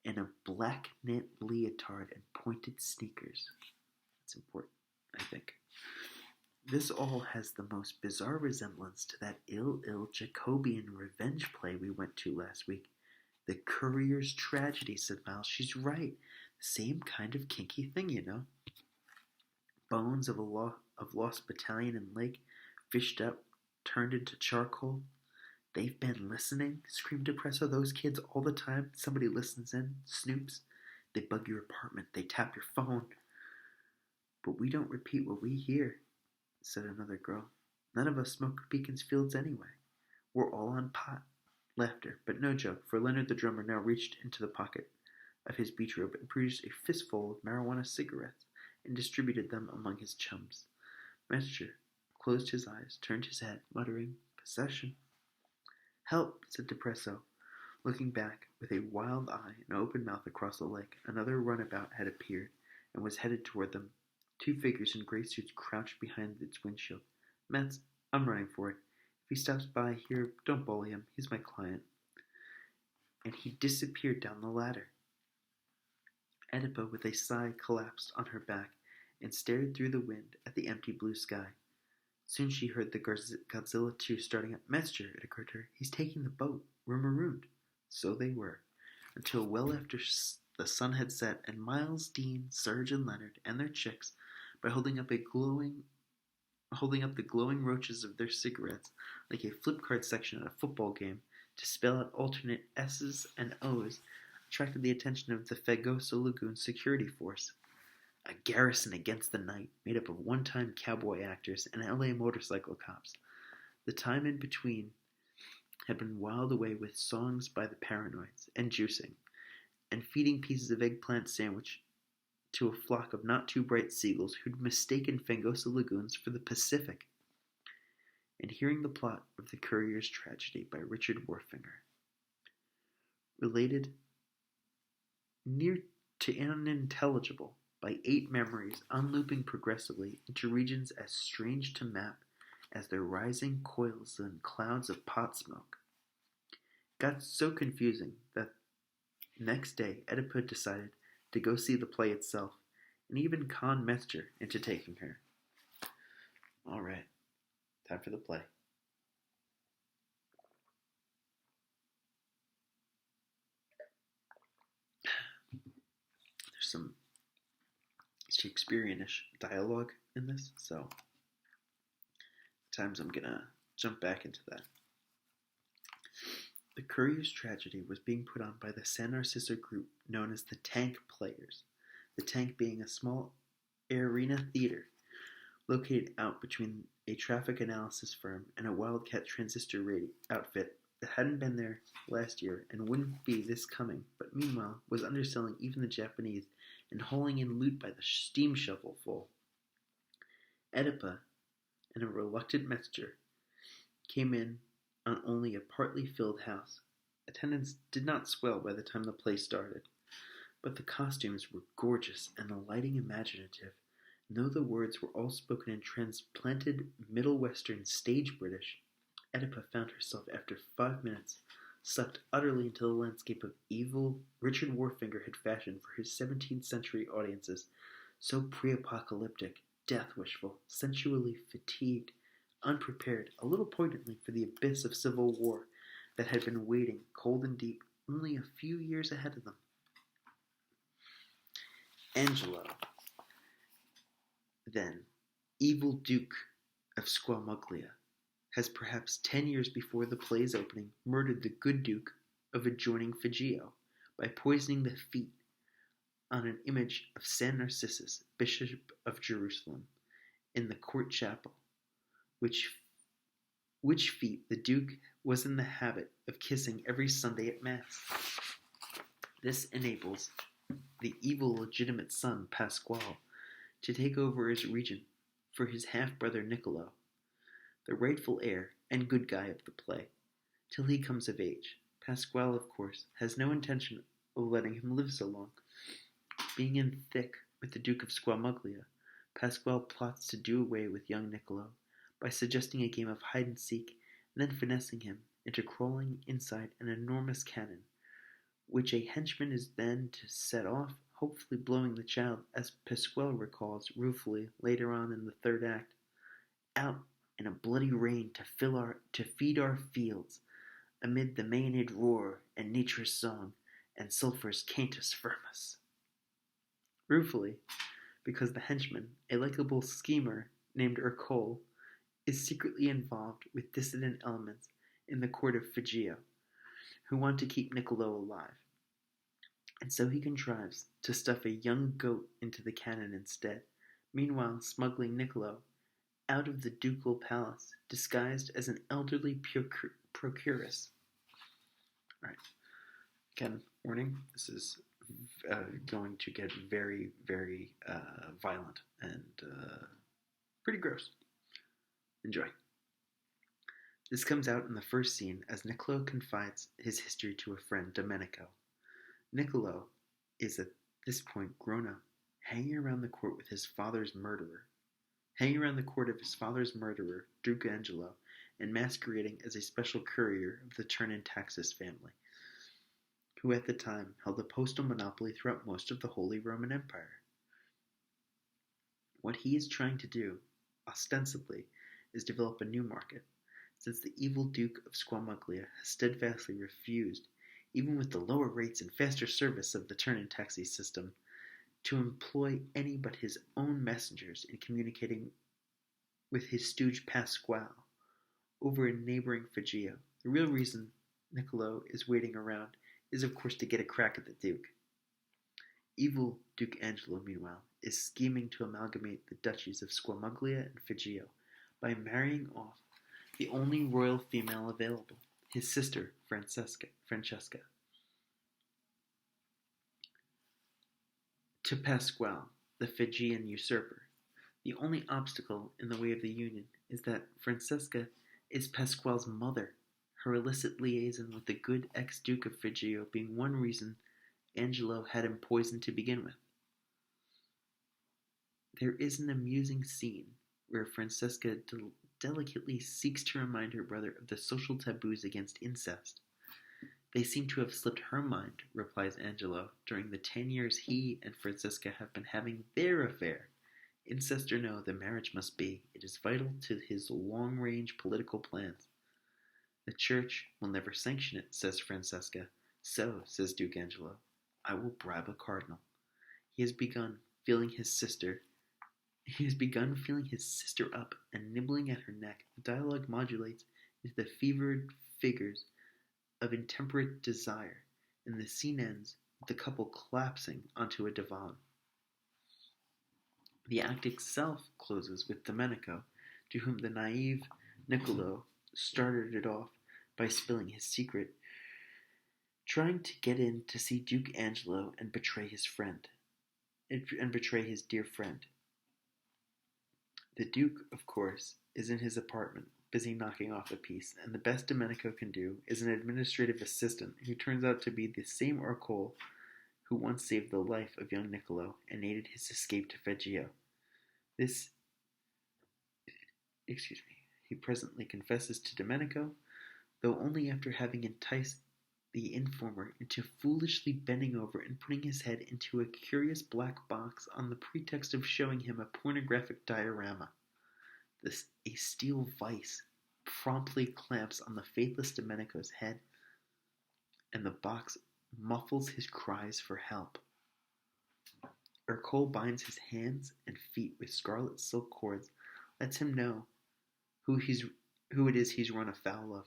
in a black knit leotard and pointed sneakers. That's important, I think. This all has the most bizarre resemblance to that ill Jacobean revenge play we went to last week. The Courier's Tragedy, said Miles. She's right. The same kind of kinky thing, you know. Bones of lost battalion and lake, fished up, turned into charcoal. They've been listening, screamed Depresso. Those kids all the time. Somebody listens in, snoops. They bug your apartment. They tap your phone. But we don't repeat what we hear, said another girl. None of us smoke Beaconsfields anyway. We're all on pot. Laughter, but no joke, for Leonard the drummer now reached into the pocket of his beach robe and produced a fistful of marijuana cigarettes and distributed them among his chums. Messer closed his eyes, turned his head, muttering, "Possession." "Help," said Depresso, looking back with a wild eye and open mouth across the lake. Another runabout had appeared and was headed toward them. Two figures in gray suits crouched behind its windshield. "Metz, I'm running for it. If he stops by here, don't bully him. He's my client." And he disappeared down the ladder. Oedipa, with a sigh, collapsed on her back and stared through the wind at the empty blue sky. Soon she heard the Godzilla 2 starting up. "Messer," it occurred to her, "he's taking the boat. We're marooned." So they were, until well after the sun had set, and Miles, Dean, Serge, and Leonard, and their chicks, by holding up a glowing holding up the glowing roaches of their cigarettes like a flip card section at a football game to spell out alternate S's and O's, attracted the attention of the Fagoso Lagoon security force, a garrison against the night made up of one-time cowboy actors and LA motorcycle cops. The time in between had been whiled away with songs by the Paranoids and juicing, and feeding pieces of eggplant sandwich to a flock of not-too-bright seagulls who'd mistaken Fangosa Lagoons for the Pacific, and hearing the plot of The Courier's Tragedy by Richard Warfinger, related near to unintelligible by 8 memories unlooping progressively into regions as strange to map as their rising coils and clouds of pot smoke. Got so confusing that next day Oedipus decided to go see the play itself, and even conned Metzger into taking her. All right, time for the play. There's some Shakespearean-ish dialogue in this, so at times I'm gonna jump back into that. The Courier's Tragedy was being put on by the San Narciso group known as the Tank Players, the Tank being a small arena theater located out between a traffic analysis firm and a Wildcat transistor radio outfit that hadn't been there last year and wouldn't be this coming, but meanwhile was underselling even the Japanese and hauling in loot by the steam shovelful. Oedipus and a reluctant Metzger came in on only a partly filled house. Attendance did not swell by the time the play started, but the costumes were gorgeous and the lighting imaginative, and though the words were all spoken in transplanted Middle Western stage British, Oedipus found herself after 5 minutes sucked utterly into the landscape of evil Richard Warfinger had fashioned for his 17th century audiences, so pre-apocalyptic, death-wishful, sensually fatigued, unprepared, a little poignantly for the abyss of civil war that had been waiting, cold and deep, only a few years ahead of them. Angelo, then, evil Duke of Squamuglia, has perhaps 10 years before the play's opening murdered the good Duke of adjoining Figio by poisoning the feet on an image of San Narcissus, Bishop of Jerusalem, in the court chapel, which feet the Duke was in the habit of kissing every Sunday at Mass. This enables the evil legitimate son, Pasquale, to take over as regent for his half-brother Niccolo, the rightful heir and good guy of the play, till he comes of age. Pasquale, of course, has no intention of letting him live so long. Being in thick with the Duke of Squamuglia, Pasquale plots to do away with young Niccolo by suggesting a game of hide-and-seek and then finessing him into crawling inside an enormous cannon, which a henchman is then to set off, hopefully blowing the child, as Pasquale recalls ruefully later on in the third act, out in a bloody rain to feed our fields, amid the Maenad roar and nature's song and sulphur's cantus firmus. Ruefully, because the henchman, a likable schemer named Ercole, is secretly involved with dissident elements in the court of Figio, who want to keep Niccolo alive. And so he contrives to stuff a young goat into the cannon instead, meanwhile smuggling Niccolo out of the ducal palace, disguised as an elderly procuress. Alright, again, warning, this is going to get very, very violent and pretty gross. Enjoy. This comes out in the first scene as Niccolo confides his history to a friend, Domenico. Niccolo is at this point grown up, hanging around the court of his father's murderer, Duke Angelo, and masquerading as a special courier of the Turnin Taxis family, who at the time held a postal monopoly throughout most of the Holy Roman Empire. What he is trying to do, ostensibly, is develop a new market, since the evil Duke of Squamuglia has steadfastly refused, even with the lower rates and faster service of the Turnin taxi system, to employ any but his own messengers in communicating with his stooge Pasquale over in neighboring Figio. The real reason Niccolo is waiting around is, of course, to get a crack at the Duke. Evil Duke Angelo, meanwhile, is scheming to amalgamate the duchies of Squamuglia and Figio by marrying off the only royal female available, his sister Francesca, to Pasquale, the Fijian usurper. The only obstacle in the way of the union is that Francesca is Pasquale's mother, her illicit liaison with the good ex-Duke of Figio being one reason Angelo had him poisoned to begin with. There is an amusing scene where Francesca delicately seeks to remind her brother of the social taboos against incest. They seem to have slipped her mind, replies Angelo, during the 10 years he and Francesca have been having their affair. Incest or no, the marriage must be. It is vital to his long-range political plans. The church will never sanction it, says Francesca. So, says Duke Angelo, I will bribe a cardinal. He has begun feeling his sister up and nibbling at her neck. The dialogue modulates into the fevered figures of intemperate desire, and the scene ends with the couple collapsing onto a divan. The act itself closes with Domenico, to whom the naive Niccolo started it off by spilling his secret, trying to get in to see Duke Angelo and betray his dear friend. The Duke, of course, is in his apartment, busy knocking off a piece, and the best Domenico can do is an administrative assistant who turns out to be the same Ercole who once saved the life of young Niccolo and aided his escape to Figio. He presently confesses to Domenico, though only after having enticed the informer into foolishly bending over and putting his head into a curious black box on the pretext of showing him a pornographic diorama. A steel vice promptly clamps on the faithless Domenico's head, and the box muffles his cries for help. Ercole binds his hands and feet with scarlet silk cords, lets him know who it is he's run afoul of,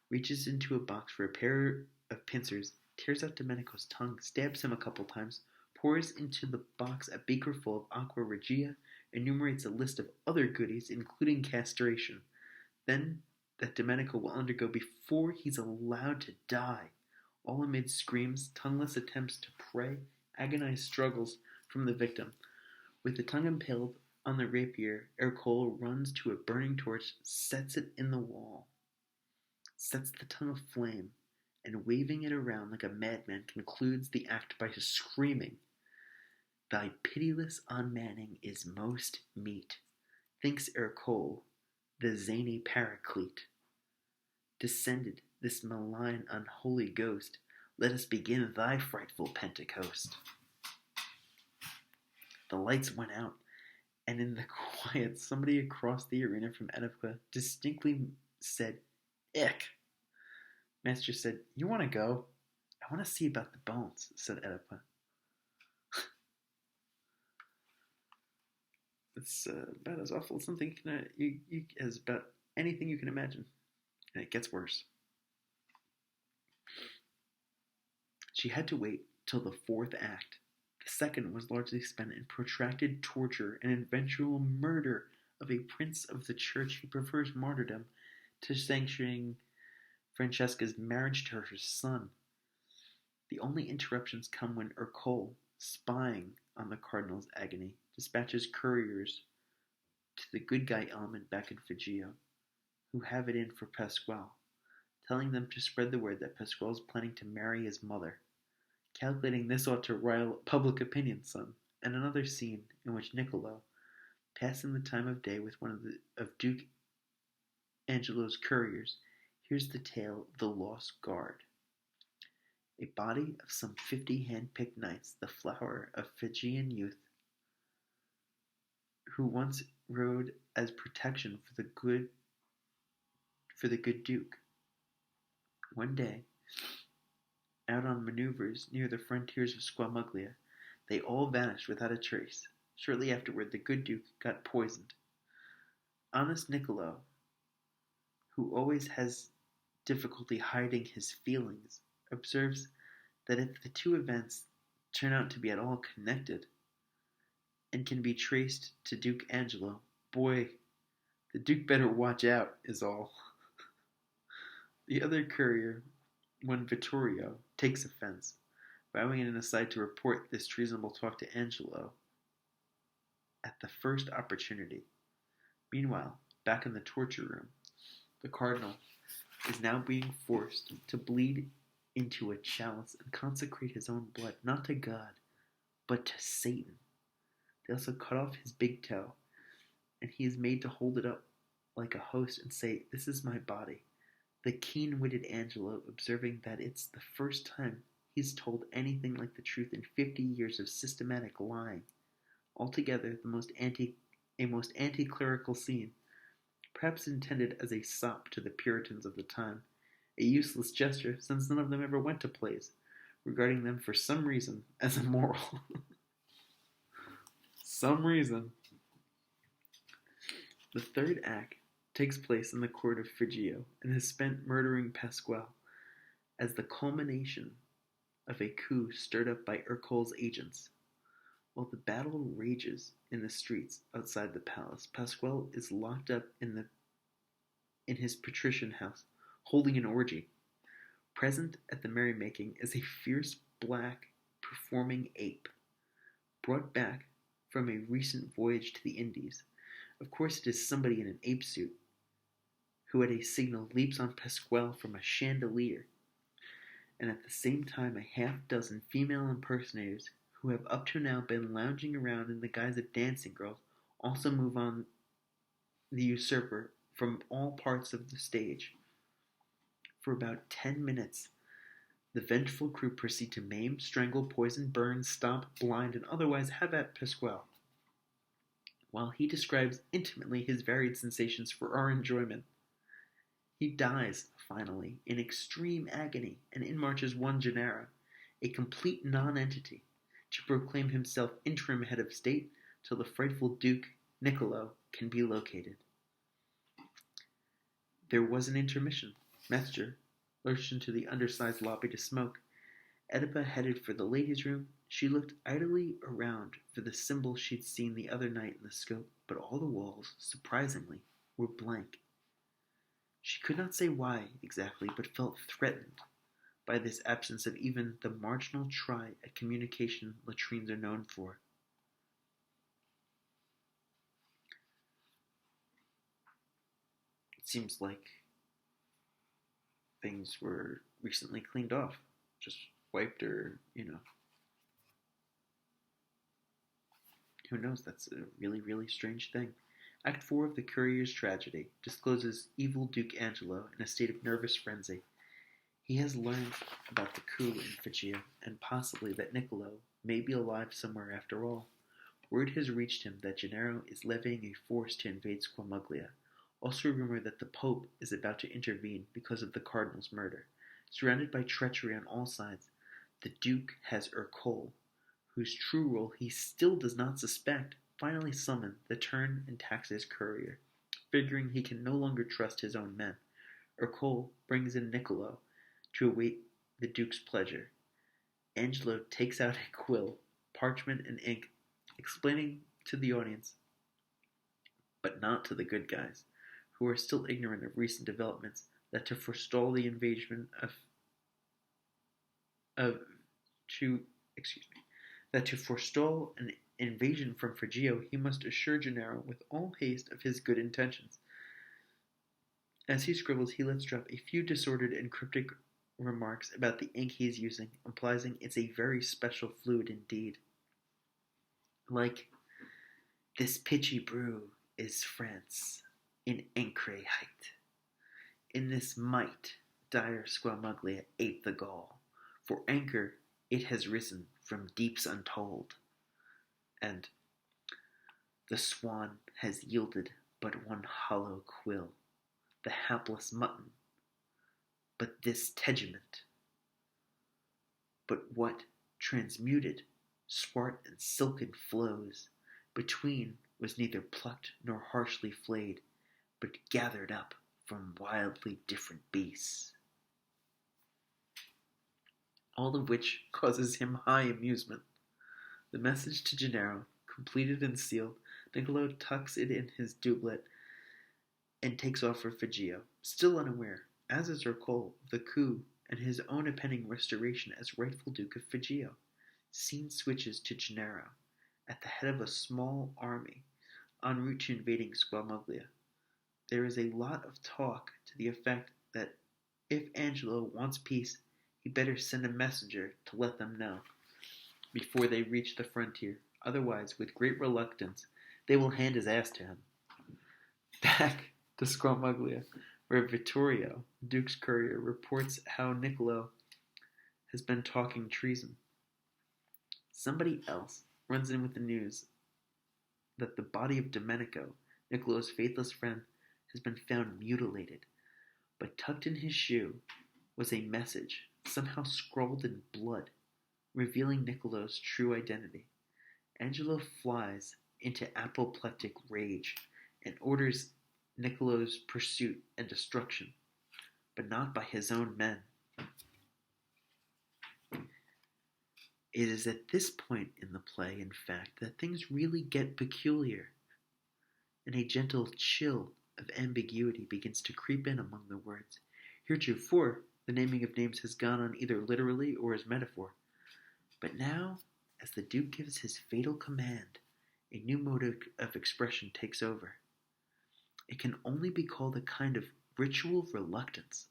reaches into a box for a pair of pincers, tears out Domenico's tongue, stabs him a couple times, pours into the box a beaker full of aqua regia, enumerates a list of other goodies, including castration, then that Domenico will undergo before he's allowed to die, all amid screams, tongueless attempts to pray, agonized struggles from the victim. With the tongue impaled on the rapier, Ercole runs to a burning torch, sets it in the wall, sets the tongue aflame, and waving it around like a madman concludes the act by screaming, "Thy pitiless unmanning is most meet," thinks Ercole, the zany paraclete. Descended this malign unholy ghost, let us begin thy frightful Pentecost. The lights went out, and in the quiet, somebody across the arena from Oedipa distinctly said, "Ick." Master said, "You want to go?" "I want to see about the bones," said Oedipa. It's about as awful as something as about anything you can imagine, and it gets worse. She had to wait till the fourth act. The second was largely spent in protracted torture and eventual murder of a prince of the church who prefers martyrdom to sanctioning Francesca's marriage to her son. The only interruptions come when Ercole, spying on the cardinal's agony, dispatches couriers to the good guy element back in Figio, who have it in for Pasquale, telling them to spread the word that Pasquale is planning to marry his mother, calculating this ought to rile public opinion some. And another scene in which Niccolo, passing the time of day with one of Duke Angelo's couriers, hears the tale of the lost guard. A body of some 50 hand-picked knights, the flower of Fijian youth, who once rode as protection for the good Duke. One day, out on maneuvers near the frontiers of Squamuglia, they all vanished without a trace. Shortly afterward, the good Duke got poisoned. Honest Niccolo, who always has difficulty hiding his feelings, observes that if the two events turn out to be at all connected and can be traced to Duke Angelo, boy, the Duke better watch out, is all. The other courier, one Vittorio, takes offense, bowing in an aside to report this treasonable talk to Angelo at the first opportunity. Meanwhile, back in the torture room, the cardinal is now being forced to bleed into a chalice and consecrate his own blood, not to God, but to Satan. They also cut off his big toe, and he is made to hold it up like a host and say, "This is my body." The keen-witted Angelo, observing that it's the first time he's told anything like the truth in 50 years of systematic lying. Altogether, a most anti-clerical scene, perhaps intended as a sop to the Puritans of the time, a useless gesture since none of them ever went to plays, regarding them for some reason as immoral. Some reason. The third act takes place in the court of Phrygia and is spent murdering Pasquale as the culmination of a coup stirred up by Ercole's agents. While the battle rages in the streets outside the palace, Pasquale is locked up in his patrician house, holding an orgy. Present at the merrymaking is a fierce black performing ape, brought back from a recent voyage to the Indies. Of course it is somebody in an ape suit, who at a signal leaps on Pasquale from a chandelier, and at the same time a half-dozen female impersonators who have up to now been lounging around in the guise of dancing girls also move on the usurper from all parts of the stage. For about 10 minutes, the vengeful crew proceed to maim, strangle, poison, burn, stomp, blind, and otherwise have at Pasquale, while he describes intimately his varied sensations for our enjoyment. He dies, finally, in extreme agony, and in marches one Gennaro, a complete non-entity, to proclaim himself interim head of state till the frightful Duke Niccolo can be located. There was an intermission. Messer lurched into the undersized lobby to smoke. Oedipa headed for the ladies' room. She looked idly around for the symbol she'd seen the other night in the scope, but all the walls, surprisingly, were blank. She could not say why exactly, but felt threatened by this absence of even the marginal try at communication latrines are known for. It seems like things were recently cleaned off, just wiped, or, who knows, that's a really, really strange thing. Act 4 of The Courier's Tragedy discloses evil Duke Angelo in a state of nervous frenzy. He has learned about the coup in Phrygia, and possibly that Niccolo may be alive somewhere after all. Word has reached him that Gennaro is levying a force to invade Squamuglia. Also a rumor that the Pope is about to intervene because of the Cardinal's murder. Surrounded by treachery on all sides, the Duke has Ercole, whose true role he still does not suspect, finally summoned the turn and taxes courier, figuring he can no longer trust his own men. Ercole brings in Niccolo to await the Duke's pleasure. Angelo takes out a quill, parchment, and ink, explaining to the audience, but not to the good guys, who are still ignorant of recent developments, that to forestall the invasion that to forestall an invasion from Phrygia, he must assure Gennaro with all haste of his good intentions. As he scribbles, he lets drop a few disordered and cryptic remarks about the ink he is using, implying it's a very special fluid indeed. Like, this pitchy brew is France in ancre height. In this might dire Squamuglia ate the Gaul, for anchor it has risen from deeps untold, and the swan has yielded but one hollow quill, the hapless mutton, but this tegiment. But what transmuted, swart and silken flows between was neither plucked nor harshly flayed, but gathered up from wildly different beasts. All of which causes him high amusement. The message to Gennaro, completed and sealed, Niccolo tucks it in his doublet and takes off for Figio, still unaware, as is Ercole, of the coup and his own impending restoration as rightful Duke of Figio. Scene switches to Gennaro, at the head of a small army, en route to invading Squamuglia. There is a lot of talk to the effect that if Angelo wants peace, he better send a messenger to let them know before they reach the frontier. Otherwise, with great reluctance, they will hand his ass to him. Back to Squamuglia, where Vittorio, the Duke's courier, reports how Niccolo has been talking treason. Somebody else runs in with the news that the body of Domenico, Niccolo's faithless friend, has been found mutilated, but tucked in his shoe was a message, somehow scrawled in blood, revealing Niccolo's true identity. Angelo flies into apoplectic rage and orders Niccolo's pursuit and destruction, but not by his own men. It is at this point in the play, in fact, that things really get peculiar, and a gentle chill of ambiguity begins to creep in among the words. Heretofore, the naming of names has gone on either literally or as metaphor. But now, as the Duke gives his fatal command, a new mode of expression takes over. It can only be called a kind of ritual reluctance.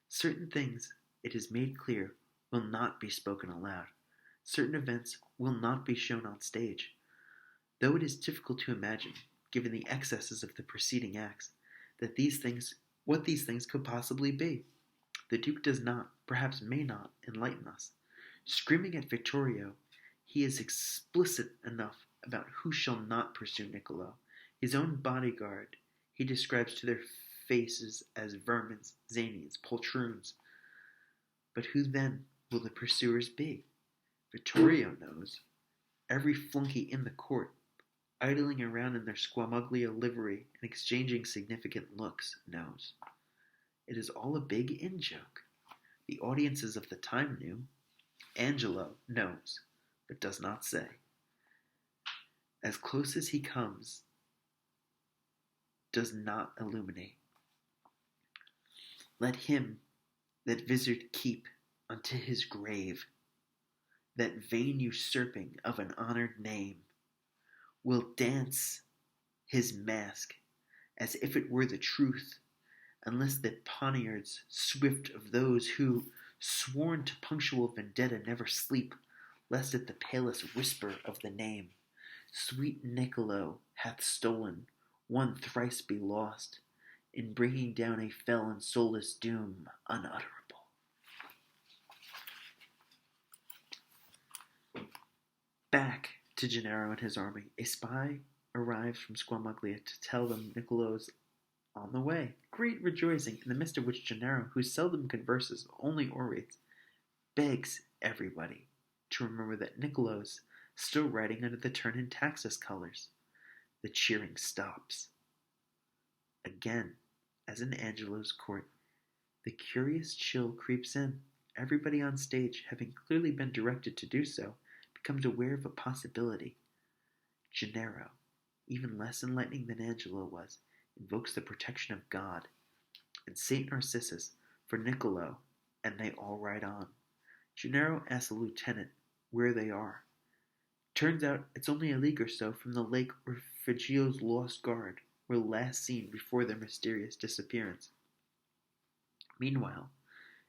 Certain things, it is made clear, will not be spoken aloud. Certain events will not be shown on stage. Though it is difficult to imagine, given the excesses of the preceding acts, that what these things could possibly be. The Duke does not, perhaps may not, enlighten us. Screaming at Vittorio, he is explicit enough about who shall not pursue Niccolo. His own bodyguard he describes to their faces as vermins, zanies, poltroons. But who then will the pursuers be? Vittorio knows. Every flunky in the court, idling around in their Squamuglia livery and exchanging significant looks, knows. It is all a big in-joke. The audiences of the time knew. Angelo knows, but does not say. As close as he comes, does not illuminate. Let him that vizard keep unto his grave, that vain usurping of an honored name, will dance his mask as if it were the truth, unless the poniards swift of those who, sworn to punctual vendetta, never sleep, lest at the palest whisper of the name, sweet Niccolo hath stolen, one thrice be lost, in bringing down a fell and soulless doom unutterable. Back to Gennaro and his army, a spy arrives from Squamuglia to tell them Niccolo's on the way. Great rejoicing, in the midst of which Gennaro, who seldom converses, only orates, begs everybody to remember that Niccolo's still riding under the Turn Taxus colors. The cheering stops. Again, as in Angelo's court, the curious chill creeps in. Everybody on stage, having clearly been directed to do so, becomes aware of a possibility. Gennaro, even less enlightening than Angelo was, invokes the protection of God, and St. Narcissus for Niccolo, and they all ride on. Gennaro asks the lieutenant where they are. Turns out it's only a league or so from the lake where Figio's lost guard were last seen before their mysterious disappearance. Meanwhile,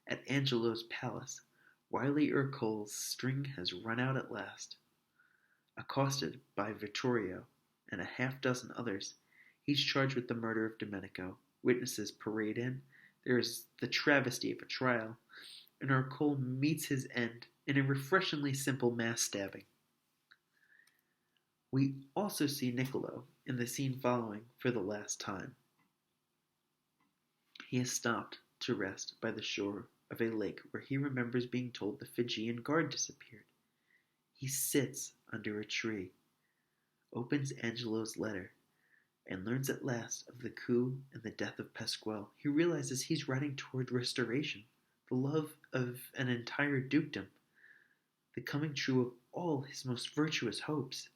at Angelo's palace, wily Ercole's string has run out at last. Accosted by Vittorio and a half-dozen others, each charged with the murder of Domenico, witnesses parade in. There is the travesty of a trial, and Ercole meets his end in a refreshingly simple mass stabbing. We also see Niccolo in the scene following for the last time. He has stopped to rest by the shore of a lake where he remembers being told the Fijian guard disappeared. He sits under a tree, opens Angelo's letter, and learns at last of the coup and the death of Pasquale. He realizes he's riding toward restoration, the love of an entire dukedom, the coming true of all his most virtuous hopes.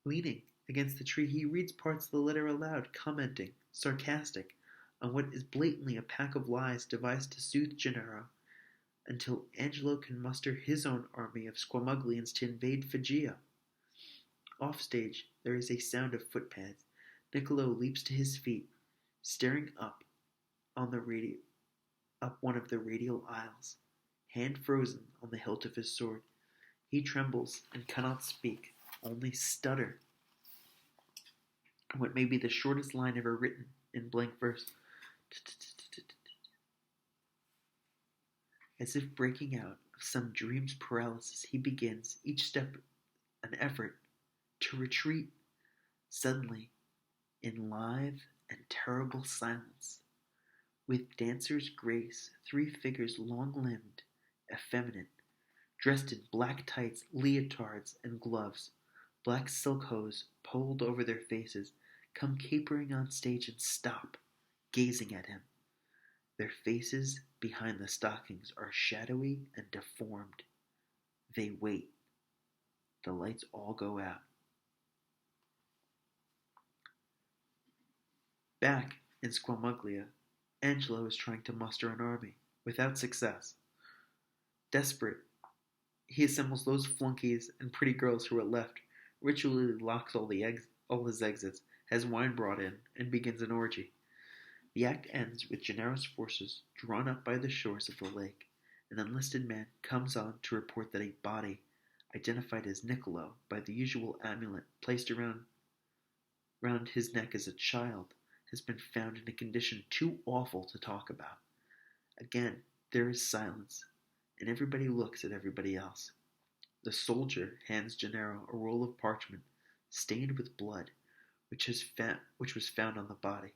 Leaning against the tree, he reads parts of the letter aloud, commenting, sarcastic, on what is blatantly a pack of lies devised to soothe Gennaro, until Angelo can muster his own army of squamuglians to invade Figeo. Offstage, there is a sound of footpads. Niccolo leaps to his feet, staring up one of the radial aisles, hand frozen on the hilt of his sword. He trembles and cannot speak, only stutter what may be the shortest line ever written in blank verse. As if breaking out of some dream's paralysis, he begins, each step an effort, to retreat. Suddenly, in live and terrible silence, with dancer's grace, 3 figures long-limbed, effeminate, dressed in black tights, leotards, and gloves, black silk hose pulled over their faces, come capering on stage and stop, gazing at him. Their faces behind the stockings are shadowy and deformed. They wait. The lights all go out. Back in Squamuglia, Angelo is trying to muster an army, without success. Desperate, he assembles those flunkies and pretty girls who are left, ritually locks all his exits, has wine brought in, and begins an orgy. The act ends with Gennaro's forces drawn up by the shores of the lake. An enlisted man comes on to report that a body, identified as Niccolo by the usual amulet placed around his neck as a child, has been found in a condition too awful to talk about. Again, there is silence, and everybody looks at everybody else. The soldier hands Gennaro a roll of parchment stained with blood, which was found on the body.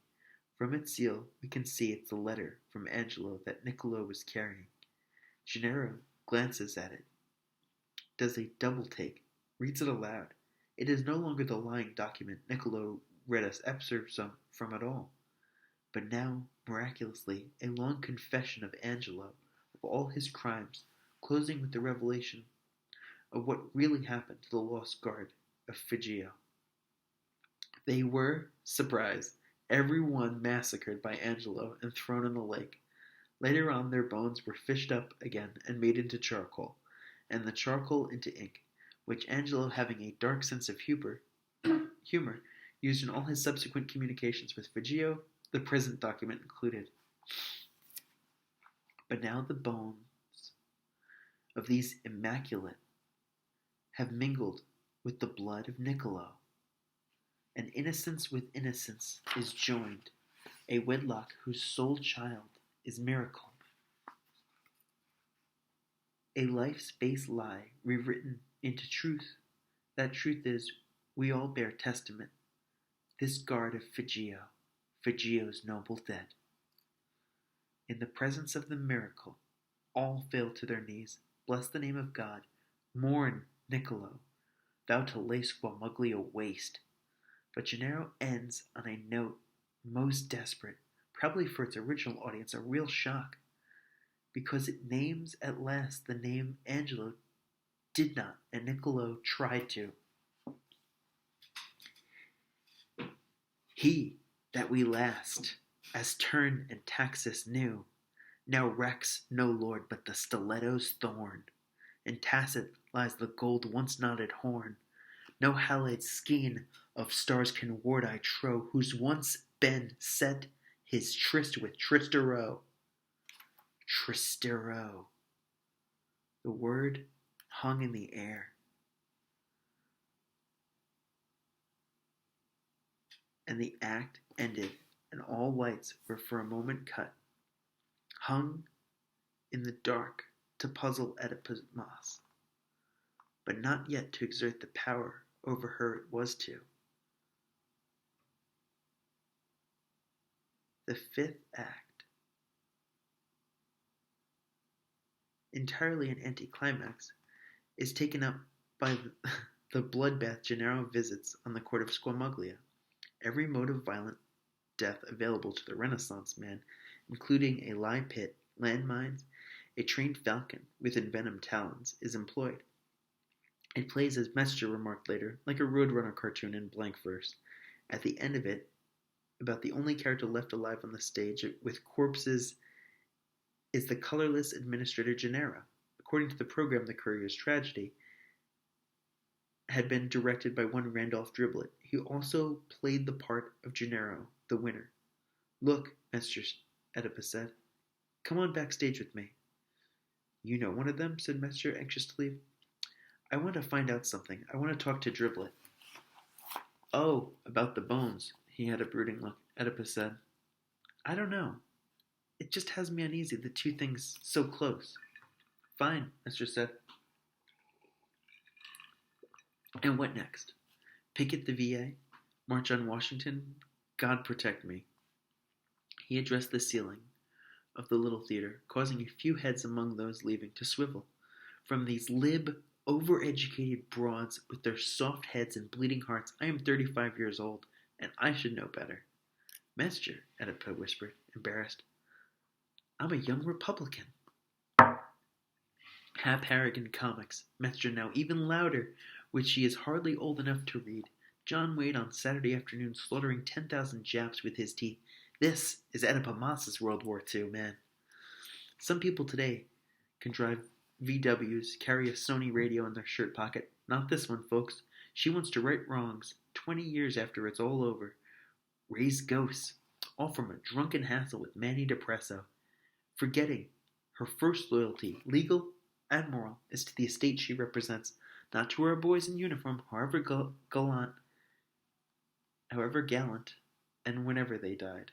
From its seal, we can see it's the letter from Angelo that Niccolo was carrying. Gennaro glances at it, does a double take, reads it aloud. It is no longer the lying document Niccolo read us excerpts from at all, but now, miraculously, a long confession of Angelo of all his crimes, closing with the revelation of what really happened to the lost guard of Figeo. They were, surprise, every one massacred by Angelo and thrown in the lake. Later on, their bones were fished up again and made into charcoal, and the charcoal into ink, which Angelo, having a dark sense of humor, used in all his subsequent communications with Figeo, the present document included. But now the bones of these immaculate have mingled with the blood of Niccolo, and innocence with innocence is joined, a wedlock whose sole child is miracle. A life's base lie rewritten into truth. That truth is, we all bear testament. This guard of Figeo, Figeo's noble dead. In the presence of the miracle, all fail to their knees, bless the name of God, mourn Niccolo, thou to lay Squamuglia waste. But Gennaro ends on a note most desperate, probably for its original audience a real shock, because it names at last the name Angelo did not and Niccolo tried to. He that we last, as Turn and Taxis knew, now recks no lord but the stiletto's thorn. In Tacit lies the gold once knotted horn. No hallowed skein of stars can ward, I trow, whose once been set his tryst with Trystero. Trystero. The word hung in the air. And the act ended, and all lights were for a moment cut, hung in the dark to puzzle Oedipus, but not yet to exert the power over her it was to. The fifth act, entirely an anticlimax, is taken up by the bloodbath Gennaro visits on the court of Squamuglia. every mode of violent death available to the Renaissance man, including a lye pit, landmines, a trained falcon with envenomed talons, is employed. It plays, as Messer remarked later, like a Roadrunner cartoon in blank verse. At the end of it, about the only character left alive on the stage with corpses is the colorless administrator Gennaro. According to the program, The Courier's Tragedy had been directed by one Randolph Driblet. He also played the part of Gennaro, the winner. Look, Messer Oedipus said. Come on backstage with me. You know one of them? Said Messer, anxious to leave. I want to find out something. I want to talk to Driblet. Oh, about the bones. He had a brooding look. Oedipus said. I don't know. It just has me uneasy, the two things so close. Fine, Messer said. And what next? Picket the VA? March on Washington? God protect me. He addressed the ceiling of the little theater, causing a few heads among those leaving to swivel. From these lib, overeducated broads with their soft heads and bleeding hearts, I am 35 years old, and I should know better. Messer, Oedipus whispered, embarrassed. I'm a young Republican. Hap-Harrigan comics, Messer now even louder, which she is hardly old enough to read. John Wade on Saturday afternoon slaughtering 10,000 Japs with his teeth. This is Oedipus Moss's World War II, man. Some people today can drive VWs, carry a Sony radio in their shirt pocket. Not this one, folks. She wants to right wrongs 20 years after it's all over. Raise ghosts, all from a drunken hassle with Manny Depresso. Forgetting her first loyalty, legal and moral, is to the estate she represents, not to our boys in uniform, however gallant, and whenever they died.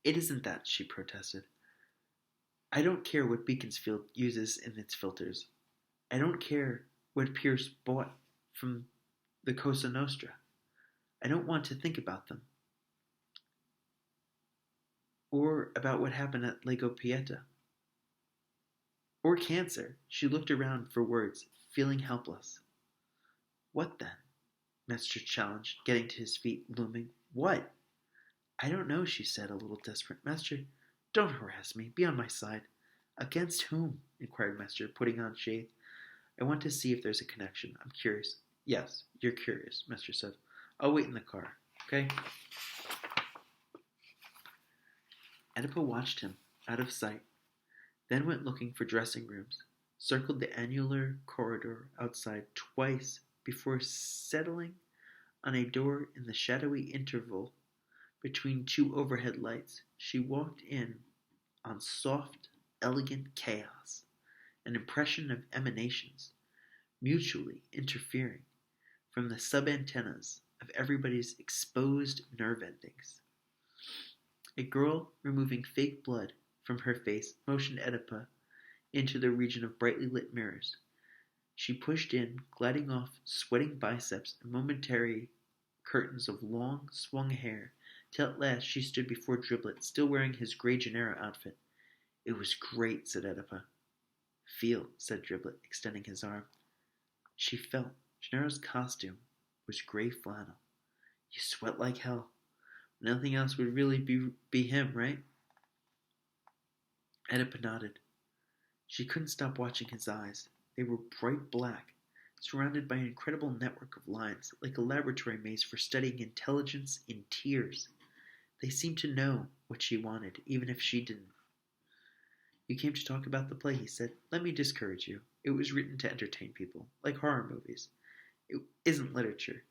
It isn't that, she protested. I don't care what Beaconsfield uses in its filters. I don't care what Pierce bought from the Cosa Nostra. I don't want to think about them. Or about what happened at Lago Pieta. Or cancer. She looked around for words, feeling helpless. What then? Messer challenged, getting to his feet, looming. What? I don't know, she said, a little desperate. Messer, don't harass me. Be on my side. Against whom? Inquired Messer, putting on shade. I want to see if there's a connection. I'm curious. Yes, you're curious, Messer said. I'll wait in the car, okay? Oedipus watched him, out of sight, then went looking for dressing rooms, circled the annular corridor outside twice before settling on a door in the shadowy interval between two overhead lights. She walked in on soft, elegant chaos, an impression of emanations, mutually interfering from the subantennas of everybody's exposed nerve endings. A girl, removing fake blood from her face, motioned Oedipus into the region of brightly lit mirrors. She pushed in, gliding off sweating biceps and momentary curtains of long, swung hair, till at last she stood before Driblet, still wearing his gray Gennaro outfit. It was great, said Oedipus. Feel, said Driblet, extending his arm. She felt. Gennaro's costume was gray flannel. You sweat like hell. Nothing else would really be him, right? Oedipus nodded. She couldn't stop watching his eyes. They were bright black, surrounded by an incredible network of lines, like a laboratory maze for studying intelligence in tears. They seemed to know what she wanted, even if she didn't. You came to talk about the play, he said. Let me discourage you. It was written to entertain people, like horror movies. It isn't literature.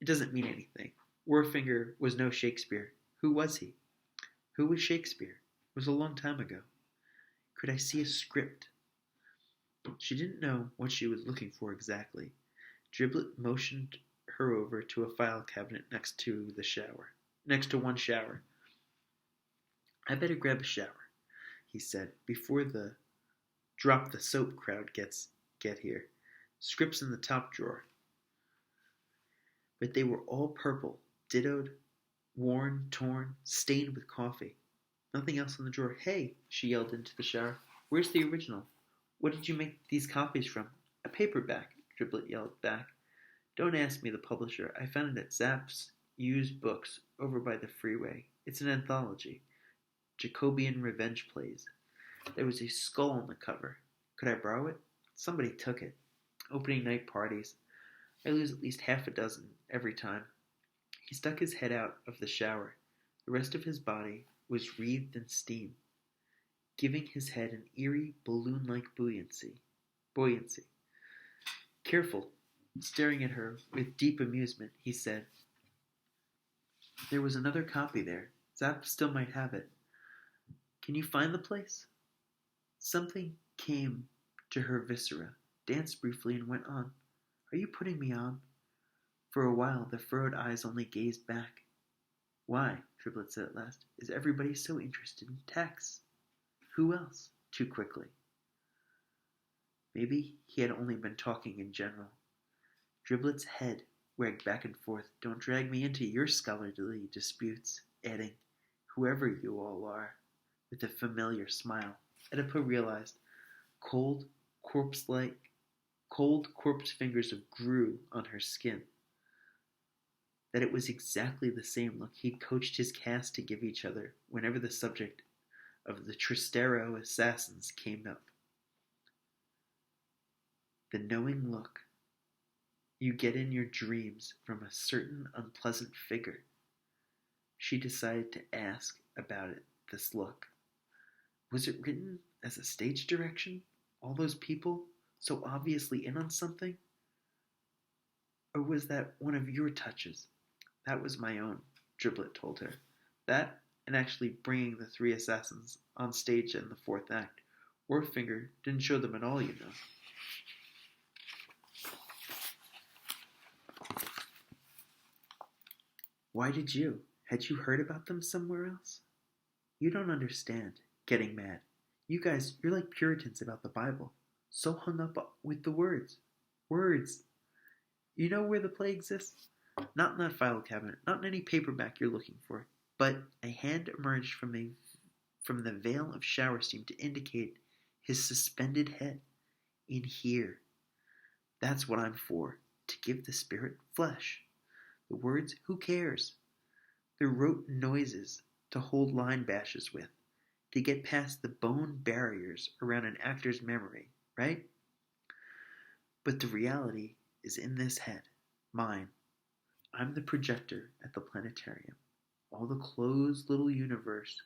It doesn't mean anything. Warfinger was no Shakespeare. Who was he? Who was Shakespeare? It was a long time ago. Could I see a script? She didn't know what she was looking for exactly. Driblet motioned her over to a file cabinet next to one shower. I better grab a shower, he said, before the drop the soap crowd get here. Scripts in the top drawer. But they were all purple, dittoed, worn, torn, stained with coffee. Nothing else in the drawer. Hey, she yelled into the shower. Where's the original? What did you make these copies from? A paperback, Driblet yelled back. Don't ask me, the publisher. I found it at Zapp's used books over by the freeway. It's an anthology. Jacobean revenge plays. There was a skull on the cover. Could I borrow it? Somebody took it. Opening night parties. I lose at least half a dozen every time. He stuck his head out of the shower. The rest of his body was wreathed in steam, giving his head an eerie, balloon-like buoyancy. Careful, staring at her with deep amusement, he said, "There was another copy there. Zap still might have it. Can you find the place?" Something came to her viscera, danced briefly, and went on. "Are you putting me on?" For a while, the furrowed eyes only gazed back. "Why," Triplet said at last, "is everybody so interested in texts? Who else?" Too quickly. Maybe he had only been talking in general. Driblet's head wagged back and forth. "Don't drag me into your scholarly disputes," adding, "whoever you all are," with a familiar smile. Oedipa realized cold corpse fingers of Gru on her skin. That it was exactly the same look he'd coached his cast to give each other whenever the subject of the Trystero assassins came up. The knowing look you get in your dreams from a certain unpleasant figure. She decided to ask about it, this look. Was it written as a stage direction? All those people so obviously in on something? Or was that one of your touches? That was my own, Driblet told her. That, and actually bringing the three assassins on stage in the fourth act. Warfinger didn't show them at all, you know. Why did you? Had you heard about them somewhere else? You don't understand. Getting mad. You guys, you're like Puritans about the Bible. So hung up with the words. Words. You know where the play exists? Not in that file cabinet, not in any paperback you're looking for. But a hand emerged from the veil of shower steam to indicate his suspended head. In here. That's what I'm for. To give the spirit flesh. The words, who cares? They're rote noises to hold line bashes with. To get past the bone barriers around an actor's memory, right? But the reality is in this head, mine. I'm the projector at the planetarium. All the closed little universe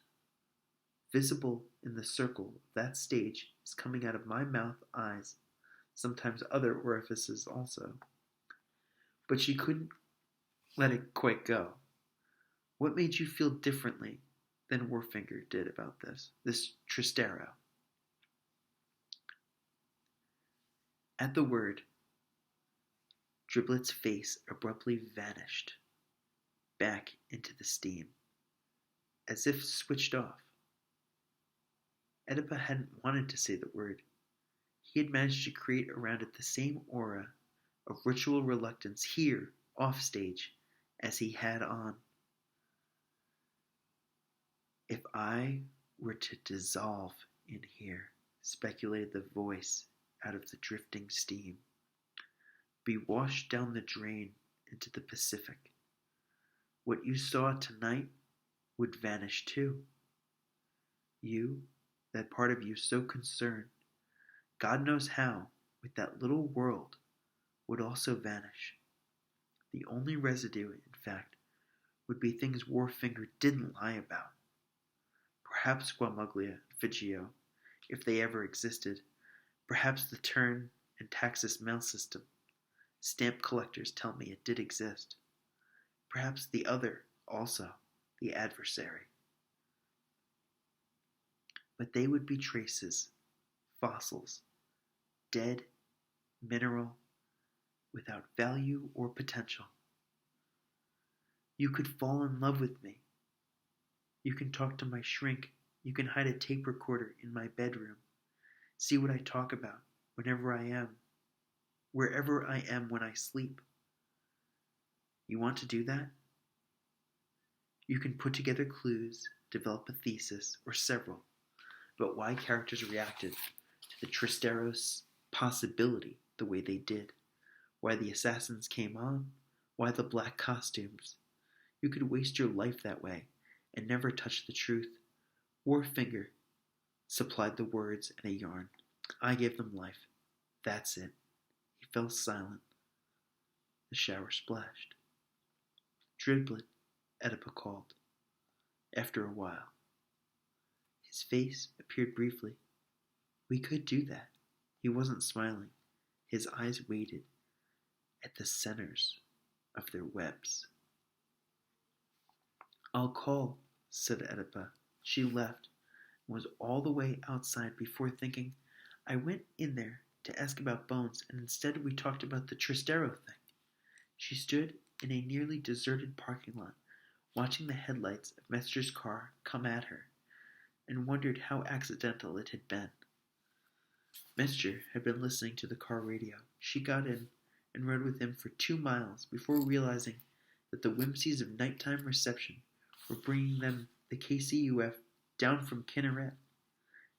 visible in the circle of that stage is coming out of my mouth, eyes, sometimes other orifices also. But she couldn't let it quite go. What made you feel differently than Warfinger did about this Trystero? At the word, Driblet's face abruptly vanished back into the steam, as if switched off. Oedipa hadn't wanted to say the word. He had managed to create around it the same aura of ritual reluctance here, off stage, as he had on. If I were to dissolve in here, speculated the voice out of the drifting steam, be washed down the drain into the Pacific, what you saw tonight would vanish too. You, that part of you so concerned, God knows how, with that little world, would also vanish. The only residue, in fact, would be things Warfinger didn't lie about. Perhaps Squamuglia and Figio, if they ever existed. Perhaps the Turn and Taxis mail system. Stamp collectors tell me it did exist. Perhaps the other also, the adversary. But they would be traces, fossils, dead, mineral, without value or potential. You could fall in love with me. You can talk to my shrink. You can hide a tape recorder in my bedroom. See what I talk about wherever I am when I sleep. You want to do that? You can put together clues, develop a thesis, or several, about why characters reacted to the Trystero's possibility the way they did, why the assassins came on, why the black costumes. You could waste your life that way and never touch the truth. Warfinger supplied the words and a yarn. I gave them life. That's it. He fell silent. The shower splashed. Driblet, Oedipa called. After a while. His face appeared briefly. We could do that. He wasn't smiling. His eyes waited at the centers of their webs. I'll call, said Oedipa. She left and was all the way outside before thinking. I went in there to ask about Bones, and instead we talked about the Trystero thing. She stood in a nearly deserted parking lot, watching the headlights of Metzger's car come at her, and wondered how accidental it had been. Metzger had been listening to the car radio. She got in and rode with him for 2 miles before realizing that the whimsies of nighttime reception were bringing them the KCUF down from Kinneret,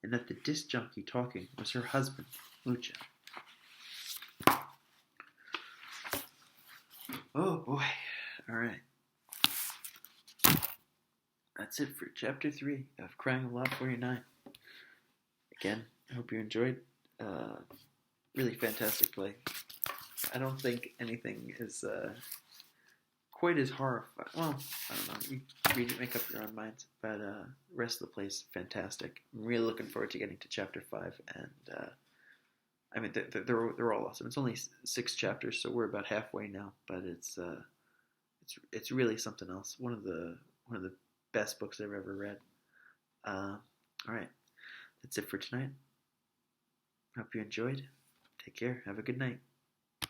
and that the disc jockey talking was her husband, Lucha. Oh boy. Alright. That's it for Chapter 3 of Crying of Lot 49. Again, I hope you enjoyed. Really fantastic play. I don't think anything is quite as horrifying. Well, I don't know. You read it, make up your own minds. But the rest of the play is fantastic. I'm really looking forward to getting to Chapter 5. And, I mean, they're all awesome. It's only 6 chapters, so we're about halfway now. But it's really something else. One of the best books I've ever read. All right. That's it for tonight. Hope you enjoyed. Take care. Have a good night.